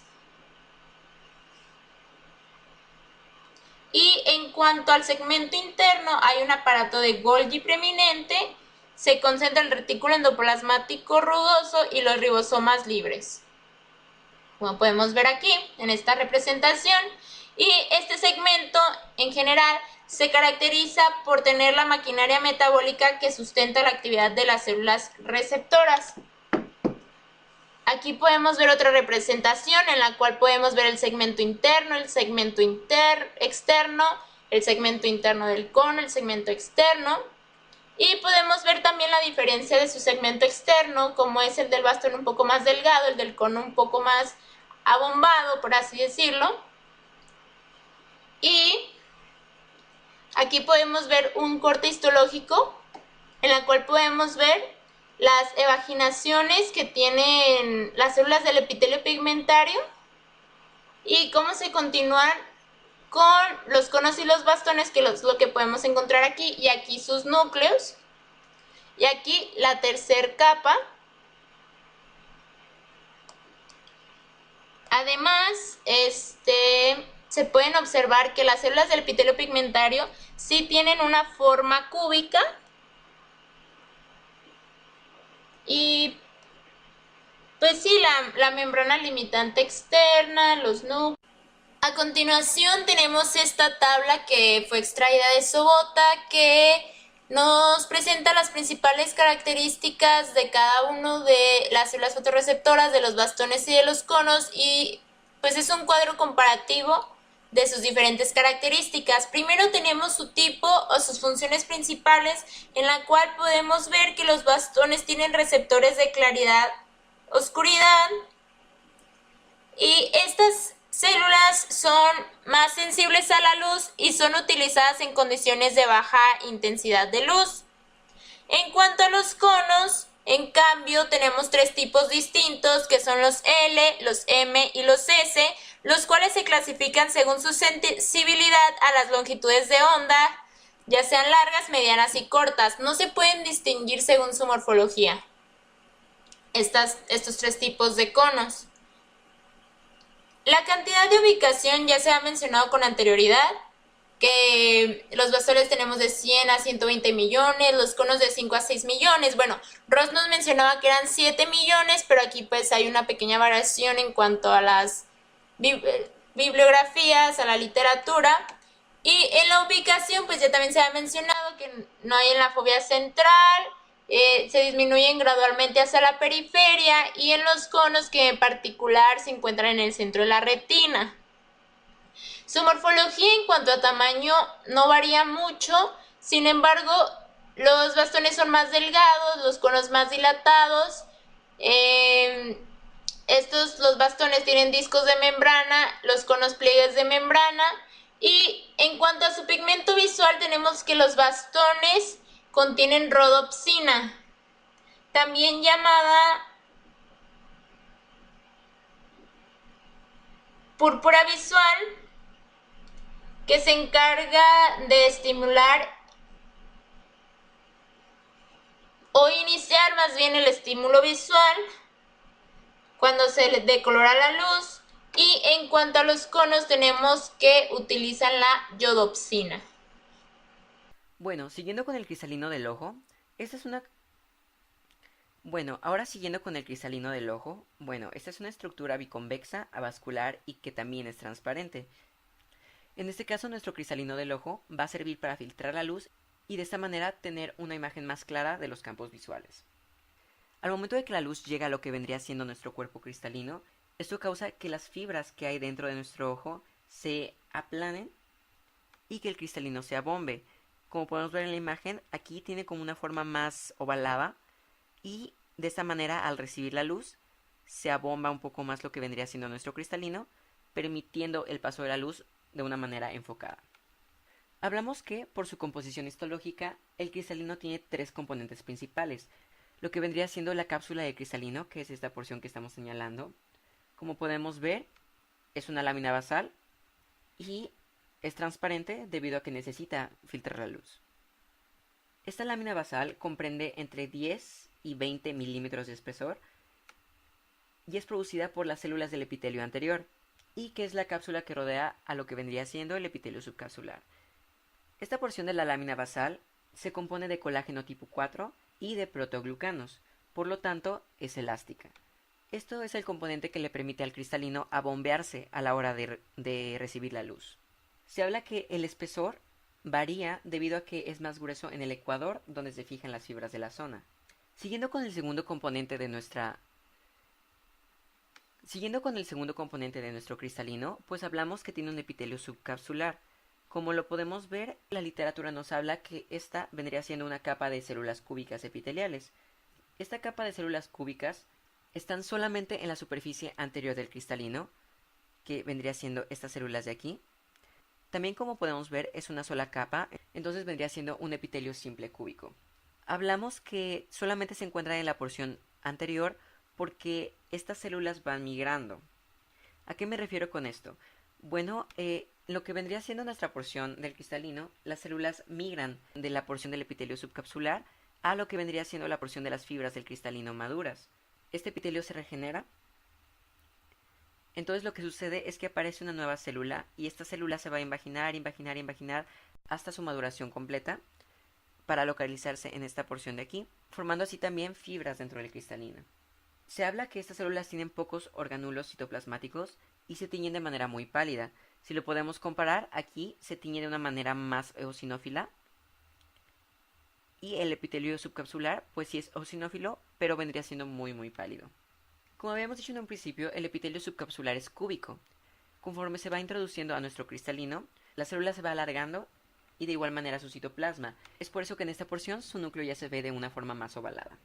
D: Y en cuanto al segmento interno, hay un aparato de Golgi preeminente, se concentra el retículo endoplasmático rugoso y los ribosomas libres, como podemos ver aquí en esta representación. Y este segmento en general se caracteriza por tener la maquinaria metabólica que sustenta la actividad de las células receptoras. Aquí podemos ver otra representación en la cual podemos ver el segmento interno, el segmento externo, el segmento interno del cono, el segmento externo. Y podemos ver también la diferencia de su segmento externo, como es el del bastón un poco más delgado, el del cono un poco más abombado, por así decirlo. Y aquí podemos ver un corte histológico en la cual podemos ver las evaginaciones que tienen las células del epitelio pigmentario y cómo se continúan con los conos y los bastones, que es lo que podemos encontrar aquí, y aquí sus núcleos, y aquí la tercera capa. Además, se pueden observar que las células del epitelio pigmentario sí tienen una forma cúbica y pues sí, la membrana limitante externa, los núcleos. A continuación tenemos esta tabla que fue extraída de Sobota, que nos presenta las principales características de cada uno de las células fotorreceptoras, de los bastones y de los conos, y pues es un cuadro comparativo de sus diferentes características. Primero tenemos su tipo o sus funciones principales, en la cual podemos ver que los bastones tienen receptores de claridad, oscuridad, y estas células son más sensibles a la luz y son utilizadas en condiciones de baja intensidad de luz. En cuanto a los conos, en cambio, tenemos tres tipos distintos, que son los L, los M y los S, los cuales se clasifican según su sensibilidad a las longitudes de onda, ya sean largas, medianas y cortas. No se pueden distinguir según su morfología estos tres tipos de conos. La cantidad de ubicación ya se ha mencionado con anterioridad, que los bastones tenemos de 100 a 120 millones, los conos de 5 a 6 millones. Bueno, Ross nos mencionaba que eran 7 millones, pero aquí pues hay una pequeña variación en cuanto a las bibliografías, a la literatura. Y en la ubicación pues ya también se ha mencionado que no hay en la fobia central, se disminuyen gradualmente hacia la periferia, y en los conos, que en particular se encuentran en el centro de la retina. Su morfología en cuanto a tamaño no varía mucho, sin embargo, los bastones son más delgados, los conos más dilatados. Los bastones tienen discos de membrana, los conos pliegues de membrana. Y en cuanto a su pigmento visual, tenemos que los bastones contienen rodopsina, también llamada púrpura visual, que se encarga de estimular o iniciar más bien el estímulo visual cuando se decolora la luz. Y en cuanto a los conos, tenemos que utilizan la iodopsina.
A: Bueno, siguiendo con el cristalino del ojo, esta es una... Bueno, ahora siguiendo con el cristalino del ojo, esta es una estructura biconvexa, avascular y que también es transparente. En este caso, nuestro cristalino del ojo va a servir para filtrar la luz y de esta manera tener una imagen más clara de los campos visuales. Al momento de que la luz llega a lo que vendría siendo nuestro cuerpo cristalino, esto causa que las fibras que hay dentro de nuestro ojo se aplanen y que el cristalino se abombe. Como podemos ver en la imagen, aquí tiene como una forma más ovalada y de esta manera, al recibir la luz, se abomba un poco más lo que vendría siendo nuestro cristalino, permitiendo el paso de la luz de una manera enfocada. Hablamos que, por su composición histológica, el cristalino tiene tres componentes principales, lo que vendría siendo la cápsula del cristalino, que es esta porción que estamos señalando. Como podemos ver, es una lámina basal y es transparente debido a que necesita filtrar la luz. Esta lámina basal comprende entre 10 y 20 milímetros de espesor y es producida por las células del epitelio anterior, y que es la cápsula que rodea a lo que vendría siendo el epitelio subcapsular. Esta porción de la lámina basal se compone de colágeno tipo 4 y de protoglucanos, por lo tanto es elástica. Esto es el componente que le permite al cristalino abombearse a la hora de recibir la luz. Se habla que el espesor varía debido a que es más grueso en el ecuador, donde se fijan las fibras de la zona. Siguiendo con el segundo componente de nuestro cristalino, pues hablamos que tiene un epitelio subcapsular. Como lo podemos ver, la literatura nos habla que esta vendría siendo una capa de células cúbicas epiteliales. Esta capa de células cúbicas están solamente en la superficie anterior del cristalino, que vendría siendo estas células de aquí. También, como podemos ver, es una sola capa, entonces vendría siendo un epitelio simple cúbico. Hablamos que solamente se encuentra en la porción anterior porque estas células van migrando. ¿A qué me refiero con esto? Bueno, lo que vendría siendo nuestra porción del cristalino, las células migran de la porción del epitelio subcapsular a lo que vendría siendo la porción de las fibras del cristalino maduras. Este epitelio se regenera. Entonces lo que sucede es que aparece una nueva célula y esta célula se va a invaginar hasta su maduración completa para localizarse en esta porción de aquí, formando así también fibras dentro del cristalino. Se habla que estas células tienen pocos organulos citoplasmáticos y se tiñen de manera muy pálida. Si lo podemos comparar, aquí se tiñe de una manera más eosinófila y el epitelio subcapsular pues sí es eosinófilo, pero vendría siendo muy pálido. Como habíamos dicho en un principio, el epitelio subcapsular es cúbico. Conforme se va introduciendo a nuestro cristalino, la célula se va alargando y de igual manera su citoplasma. Es por eso que en esta porción su núcleo ya se ve de una forma más ovalada.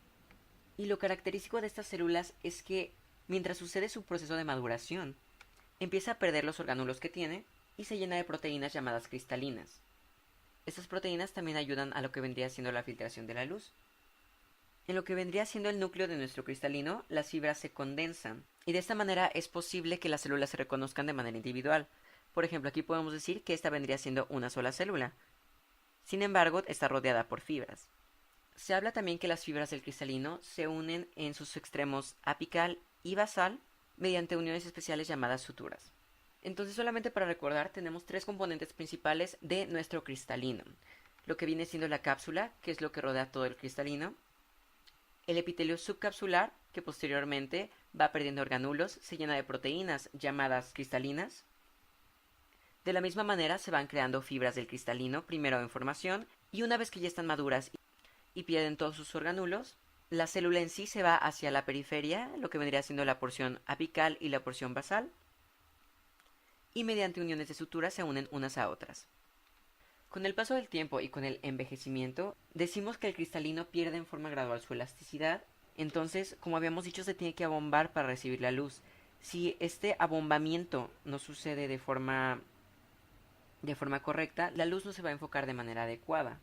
A: Y lo característico de estas células es que, mientras sucede su proceso de maduración, empieza a perder los orgánulos que tiene y se llena de proteínas llamadas cristalinas. Estas proteínas también ayudan a lo que vendría siendo la filtración de la luz. En lo que vendría siendo el núcleo de nuestro cristalino, las fibras se condensan, y de esta manera es posible que las células se reconozcan de manera individual. Por ejemplo, aquí podemos decir que esta vendría siendo una sola célula. Sin embargo, está rodeada por fibras. Se habla también que las fibras del cristalino se unen en sus extremos apical y basal mediante uniones especiales llamadas suturas. Entonces, solamente para recordar, tenemos tres componentes principales de nuestro cristalino. Lo que viene siendo la cápsula, que es lo que rodea todo el cristalino. El epitelio subcapsular, que posteriormente va perdiendo organulos, se llena de proteínas llamadas cristalinas. De la misma manera se van creando fibras del cristalino, primero en formación, y una vez que ya están maduras y pierden todos sus organulos, la célula en sí se va hacia la periferia, lo que vendría siendo la porción apical y la porción basal, y mediante uniones de suturas se unen unas a otras. Con el paso del tiempo y con el envejecimiento, decimos que el cristalino pierde en forma gradual su elasticidad, entonces, como habíamos dicho, se tiene que abombar para recibir la luz. Si este abombamiento no sucede de forma correcta, la luz no se va a enfocar de manera adecuada.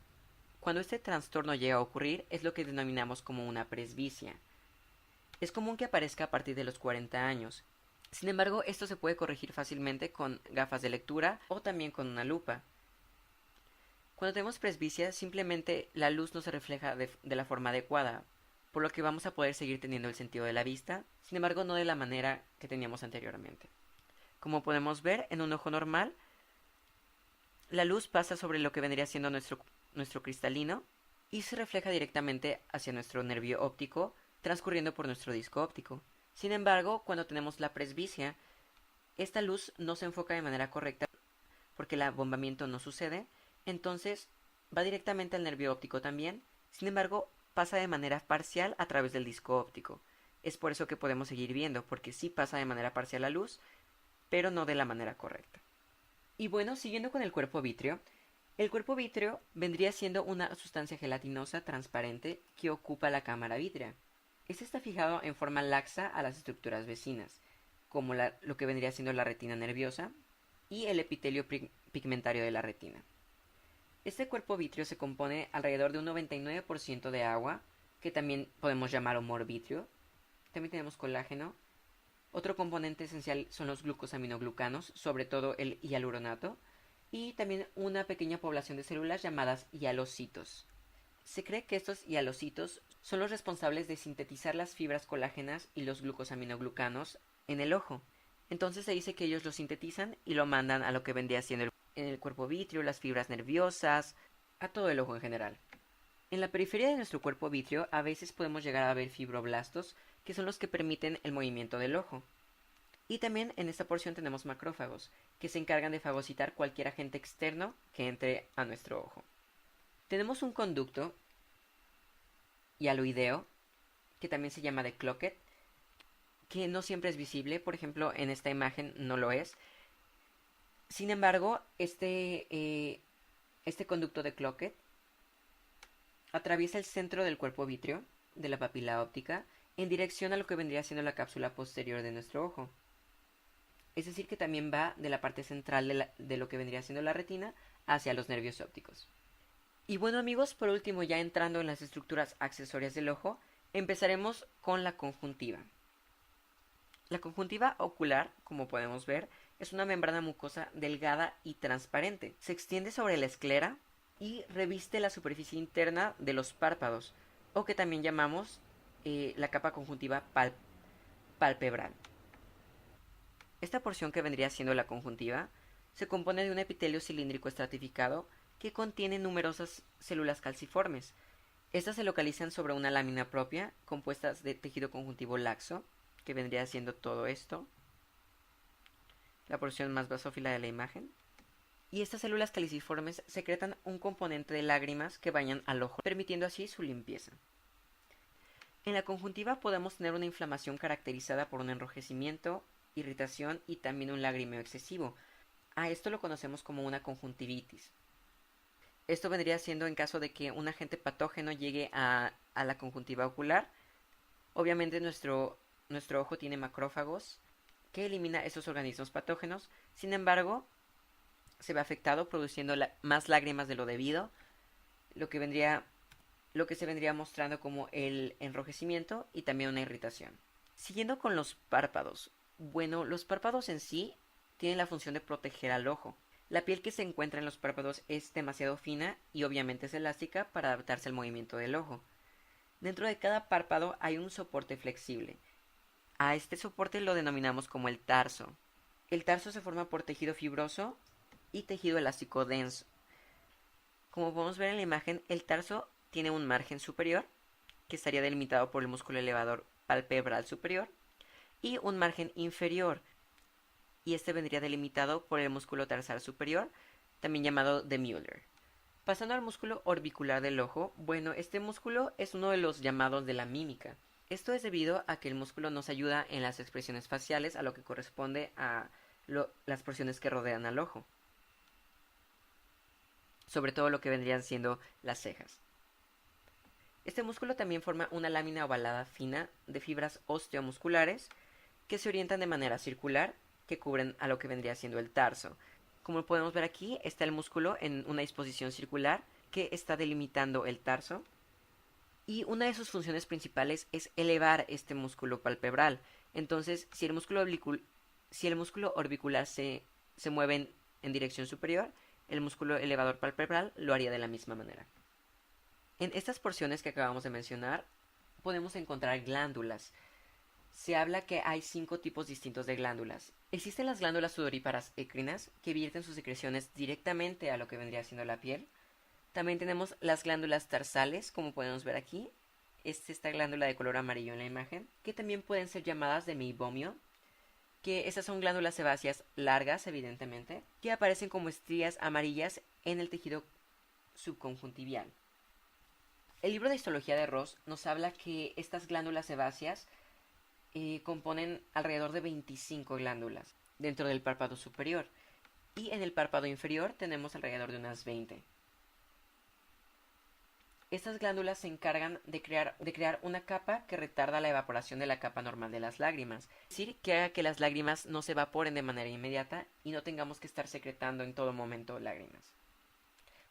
A: Cuando este trastorno llega a ocurrir, es lo que denominamos como una presbicia. Es común que aparezca a partir de los 40 años. Sin embargo, esto se puede corregir fácilmente con gafas de lectura o también con una lupa. Cuando tenemos presbicia, simplemente la luz no se refleja de la forma adecuada, por lo que vamos a poder seguir teniendo el sentido de la vista, sin embargo no de la manera que teníamos anteriormente. Como podemos ver, en un ojo normal, la luz pasa sobre lo que vendría siendo nuestro cristalino y se refleja directamente hacia nuestro nervio óptico, transcurriendo por nuestro disco óptico. Sin embargo, cuando tenemos la presbicia, esta luz no se enfoca de manera correcta porque el abombamiento no sucede, entonces va directamente al nervio óptico también, sin embargo pasa de manera parcial a través del disco óptico. Es por eso que podemos seguir viendo, porque sí pasa de manera parcial la luz, pero no de la manera correcta. Y bueno, siguiendo con el cuerpo vítreo, el cuerpo vítreo vendría siendo una sustancia gelatinosa transparente que ocupa la cámara vítrea. Este está fijado en forma laxa a las estructuras vecinas, como lo que vendría siendo la retina nerviosa y el epitelio pigmentario de la retina. Este cuerpo vítreo se compone alrededor de un 99% de agua, que también podemos llamar humor vítreo. También tenemos colágeno. Otro componente esencial son los glucosaminoglucanos, sobre todo el hialuronato, y también una pequeña población de células llamadas hialocitos. Se cree que estos hialocitos son los responsables de sintetizar las fibras colágenas y los glucosaminoglucanos en el ojo. Entonces se dice que ellos lo sintetizan y lo mandan a lo que vendría siendo el cuerpo vítreo, las fibras nerviosas, a todo el ojo en general. En la periferia de nuestro cuerpo vítreo a veces podemos llegar a ver fibroblastos, que son los que permiten el movimiento del ojo. Y también en esta porción tenemos macrófagos, que se encargan de fagocitar cualquier agente externo que entre a nuestro ojo. Tenemos un conducto hialoideo, que también se llama de Cloquet, que no siempre es visible, por ejemplo en esta imagen no lo es. Sin embargo, este conducto de Cloquet atraviesa el centro del cuerpo vítreo, de la papila óptica, en dirección a lo que vendría siendo la cápsula posterior de nuestro ojo. Es decir, que también va de la parte central de lo que vendría siendo la retina hacia los nervios ópticos. Y bueno amigos, por último, ya entrando en las estructuras accesorias del ojo, empezaremos con la conjuntiva. La conjuntiva ocular, como podemos ver, es una membrana mucosa delgada y transparente. Se extiende sobre la esclera y reviste la superficie interna de los párpados, o que también llamamos la capa conjuntiva palpebral. Esta porción que vendría siendo la conjuntiva se compone de un epitelio cilíndrico estratificado que contiene numerosas células calciformes. Estas se localizan sobre una lámina propia compuesta de tejido conjuntivo laxo, que vendría siendo todo esto, la porción más basófila de la imagen. Y estas células calciformes secretan un componente de lágrimas que bañan al ojo, permitiendo así su limpieza. En la conjuntiva podemos tener una inflamación caracterizada por un enrojecimiento, irritación y también un lagrimeo excesivo. A esto lo conocemos como una conjuntivitis. Esto vendría siendo en caso de que un agente patógeno llegue a la conjuntiva ocular. Obviamente nuestro ojo tiene macrófagos que elimina esos organismos patógenos. Sin embargo, se ve afectado produciendo más lágrimas de lo debido, lo que se vendría mostrando como el enrojecimiento y también una irritación. Siguiendo con los párpados. Bueno, los párpados en sí tienen la función de proteger al ojo. La piel que se encuentra en los párpados es demasiado fina y obviamente es elástica para adaptarse al movimiento del ojo. Dentro de cada párpado hay un soporte flexible. A este soporte lo denominamos como el tarso. El tarso se forma por tejido fibroso y tejido elástico denso. Como podemos ver en la imagen, el tarso tiene un margen superior, que estaría delimitado por el músculo elevador palpebral superior, y un margen inferior, y este vendría delimitado por el músculo tarsal superior, también llamado de Müller. Pasando al músculo orbicular del ojo, bueno, este músculo es uno de los llamados de la mímica. Esto es debido a que el músculo nos ayuda en las expresiones faciales, a lo que corresponde a las porciones que rodean al ojo, sobre todo lo que vendrían siendo las cejas. Este músculo también forma una lámina ovalada fina de fibras osteomusculares que se orientan de manera circular, que cubren a lo que vendría siendo el tarso. Como podemos ver aquí, está el músculo en una disposición circular que está delimitando el tarso. Y una de sus funciones principales es elevar este músculo palpebral. Entonces, si el músculo orbicular se mueve en dirección superior, el músculo elevador palpebral lo haría de la misma manera. En estas porciones que acabamos de mencionar, podemos encontrar glándulas. Se habla que hay 5 tipos distintos de glándulas. Existen las glándulas sudoríparas écrinas, que vierten sus secreciones directamente a lo que vendría siendo la piel. También tenemos las glándulas tarsales, como podemos ver aquí. Es esta glándula de color amarillo en la imagen, que también pueden ser llamadas de meibomio, que esas son glándulas sebáceas largas, evidentemente, que aparecen como estrías amarillas en el tejido subconjuntivial. El libro de histología de Ross nos habla que estas glándulas sebáceas componen alrededor de 25 glándulas dentro del párpado superior, y en el párpado inferior tenemos alrededor de unas 20. Estas glándulas se encargan de crear una capa que retarda la evaporación de la capa normal de las lágrimas, es decir, que haga que las lágrimas no se evaporen de manera inmediata y no tengamos que estar secretando en todo momento lágrimas.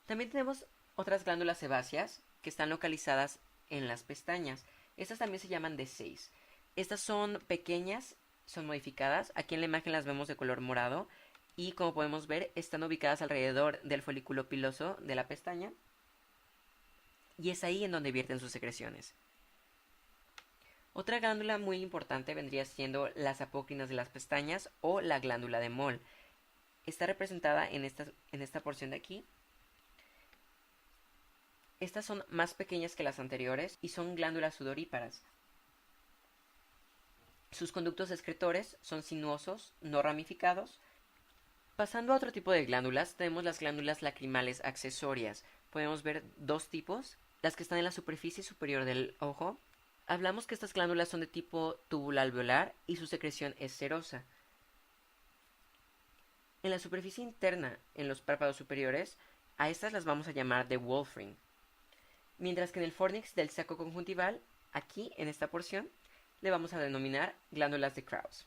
A: También tenemos otras glándulas sebáceas que están localizadas en las pestañas. Estas también se llaman D6. Estas son pequeñas, son modificadas. Aquí en la imagen las vemos de color morado y, como podemos ver, están ubicadas alrededor del folículo piloso de la pestaña. Y es ahí en donde vierten sus secreciones. Otra glándula muy importante vendría siendo las apócrinas de las pestañas o la glándula de Moll. Está representada en esta porción de aquí. Estas son más pequeñas que las anteriores y son glándulas sudoríparas. Sus conductos excretores son sinuosos, no ramificados. Pasando a otro tipo de glándulas, tenemos las glándulas lacrimales accesorias. Podemos ver dos tipos. Las que están en la superficie superior del ojo. Hablamos que estas glándulas son de tipo túbulo alveolar y su secreción es serosa. En la superficie interna, en los párpados superiores, a estas las vamos a llamar de Wolfram. Mientras que en el fornix del saco conjuntival, aquí en esta porción, le vamos a denominar glándulas de Krause.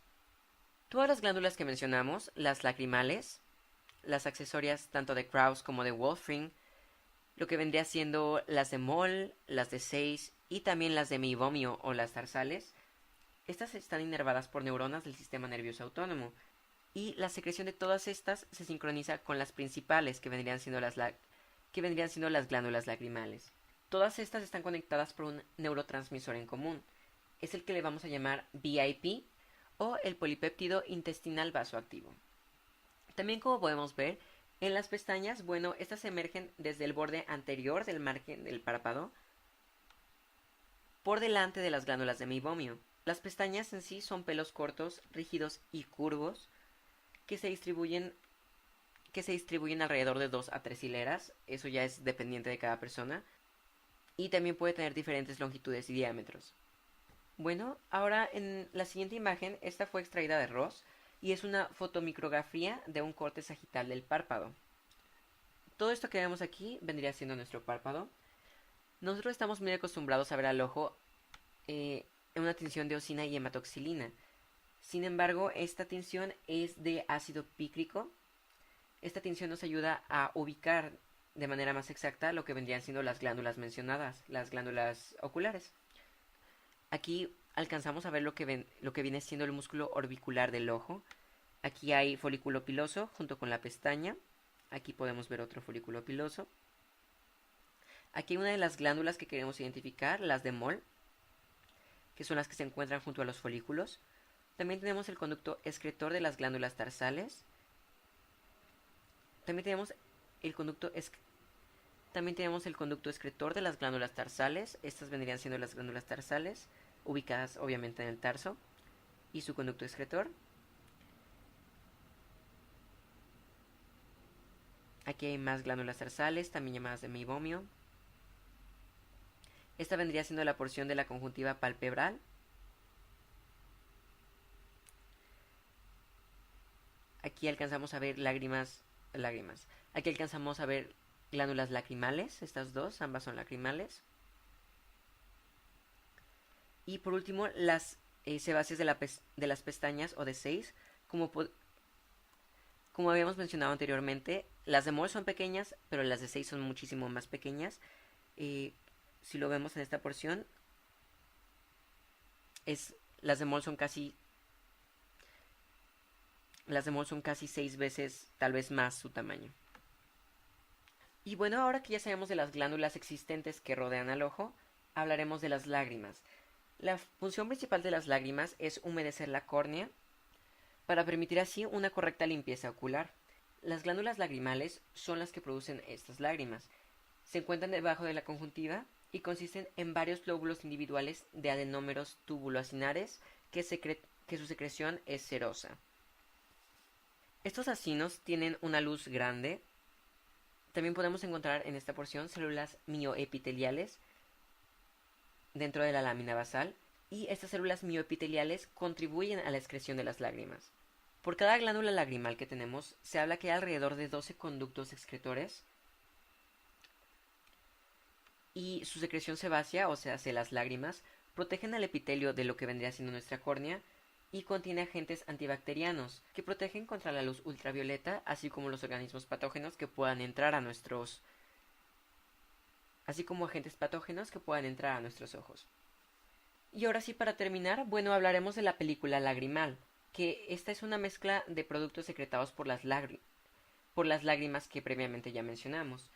A: Todas las glándulas que mencionamos, las lacrimales, las accesorias tanto de Krause como de Wolfram, lo que vendría siendo las de Moll, las de Sayce y también las de meibomio o las tarsales, estas están inervadas por neuronas del sistema nervioso autónomo y la secreción de todas estas se sincroniza con las principales que vendrían siendo las glándulas lacrimales. Todas estas están conectadas por un neurotransmisor en común. Es el que le vamos a llamar VIP o el polipéptido intestinal vasoactivo. También, como podemos ver, en las pestañas, bueno, estas emergen desde el borde anterior del margen del párpado por delante de las glándulas de meibomio. Las pestañas en sí son pelos cortos, rígidos y curvos que se distribuyen alrededor de 2 a 3 hileras. Eso ya es dependiente de cada persona. Y también puede tener diferentes longitudes y diámetros. Bueno, ahora en la siguiente imagen, esta fue extraída de Ross y es una fotomicrografía de un corte sagital del párpado. Todo esto que vemos aquí vendría siendo nuestro párpado. Nosotros estamos muy acostumbrados a ver al ojo en una tinción de eosina y hematoxilina. Sin embargo, esta tinción es de ácido pícrico. Esta tinción nos ayuda a ubicar de manera más exacta lo que vendrían siendo las glándulas mencionadas, las glándulas oculares. Aquí alcanzamos a ver lo que viene siendo el músculo orbicular del ojo. Aquí hay folículo piloso junto con la pestaña. Aquí podemos ver otro folículo piloso. Aquí hay una de las glándulas que queremos identificar, las de Moll, que son las que se encuentran junto a los folículos. También tenemos el conducto excretor de las glándulas tarsales. También tenemos el conducto excretor de las glándulas tarsales. Estas vendrían siendo las glándulas tarsales, ubicadas obviamente en el tarso, y su conducto excretor. Aquí hay más glándulas tarsales, también llamadas de meibomio. Esta vendría siendo la porción de la conjuntiva palpebral. Aquí alcanzamos a ver lágrimas. Aquí alcanzamos a ver glándulas lacrimales, estas dos, ambas son lacrimales. Y por último, las sebáceas de las pestañas o de Sayce, como habíamos mencionado anteriormente, las de Moll son pequeñas, pero las de Sayce son muchísimo más pequeñas. Si lo vemos en esta porción, las de Moll son casi 6 veces, tal vez más, su tamaño. Y bueno, ahora que ya sabemos de las glándulas existentes que rodean al ojo, hablaremos de las lágrimas. La función principal de las lágrimas es humedecer la córnea para permitir así una correcta limpieza ocular. Las glándulas lagrimales son las que producen estas lágrimas. Se encuentran debajo de la conjuntiva y consisten en varios lóbulos individuales de adenómeros tubuloacinares que su secreción es serosa. Estos acinos tienen una luz grande. También podemos encontrar en esta porción células mioepiteliales dentro de la lámina basal, y estas células mioepiteliales contribuyen a la excreción de las lágrimas. Por cada glándula lagrimal que tenemos, se habla que hay alrededor de 12 conductos excretores. y su secreción sebácea, o sea, las lágrimas, protegen al epitelio de lo que vendría siendo nuestra córnea y contiene agentes antibacterianos que protegen contra la luz ultravioleta, así como los organismos patógenos que puedan entrar a nuestros ojos. Y ahora sí, para terminar, bueno, hablaremos de la película lagrimal, que esta es una mezcla de productos secretados por las lágrimas que previamente ya mencionamos.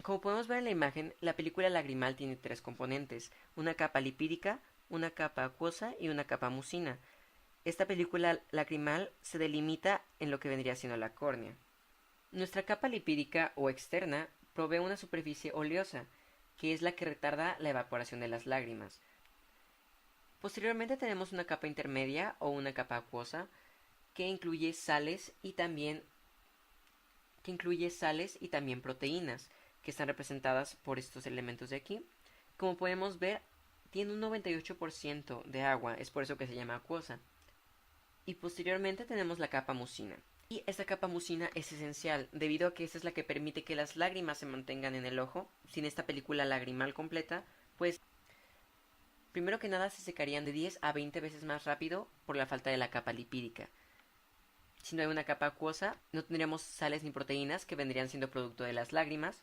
A: Como podemos ver en la imagen, la película lagrimal tiene 3 componentes: una capa lipídica, una capa acuosa y una capa mucina. Esta película lagrimal se delimita en lo que vendría siendo la córnea. Nuestra capa lipídica o externa provee una superficie oleosa, que es la que retarda la evaporación de las lágrimas. Posteriormente tenemos una capa intermedia o una capa acuosa que incluye sales y también proteínas, que están representadas por estos elementos de aquí. Como podemos ver, tiene un 98% de agua, es por eso que se llama acuosa. Y posteriormente tenemos la capa mucina. Y esta capa mucina es esencial, debido a que esta es la que permite que las lágrimas se mantengan en el ojo. Sin esta película lagrimal completa, pues primero que nada se secarían de 10 a 20 veces más rápido por la falta de la capa lipídica. Si no hay una capa acuosa, no tendríamos sales ni proteínas que vendrían siendo producto de las lágrimas.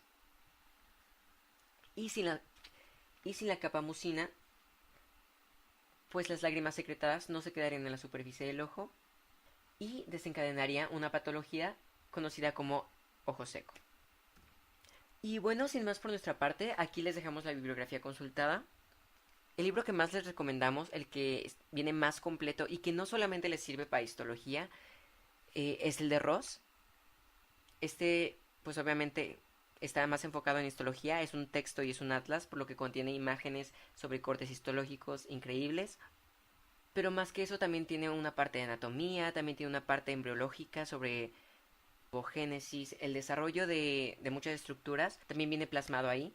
A: Y sin la capa mucina, pues las lágrimas secretadas no se quedarían en la superficie del ojo y desencadenaría una patología conocida como ojo seco. Y bueno, sin más por nuestra parte, aquí les dejamos la bibliografía consultada. El libro que más les recomendamos, el que viene más completo y que no solamente les sirve para histología, es el de Ross. Pues obviamente está más enfocado en histología, es un texto y es un atlas, por lo que contiene imágenes sobre cortes histológicos increíbles. Pero más que eso también tiene una parte de anatomía, también tiene una parte embriológica sobre génesis, el desarrollo de muchas estructuras, también viene plasmado ahí.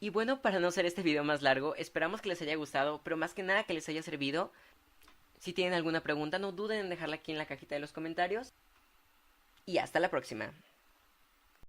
A: Y bueno, para no hacer este video más largo, esperamos que les haya gustado, pero más que nada que les haya servido. Si tienen alguna pregunta, no duden en dejarla aquí en la cajita de los comentarios. Y hasta la próxima.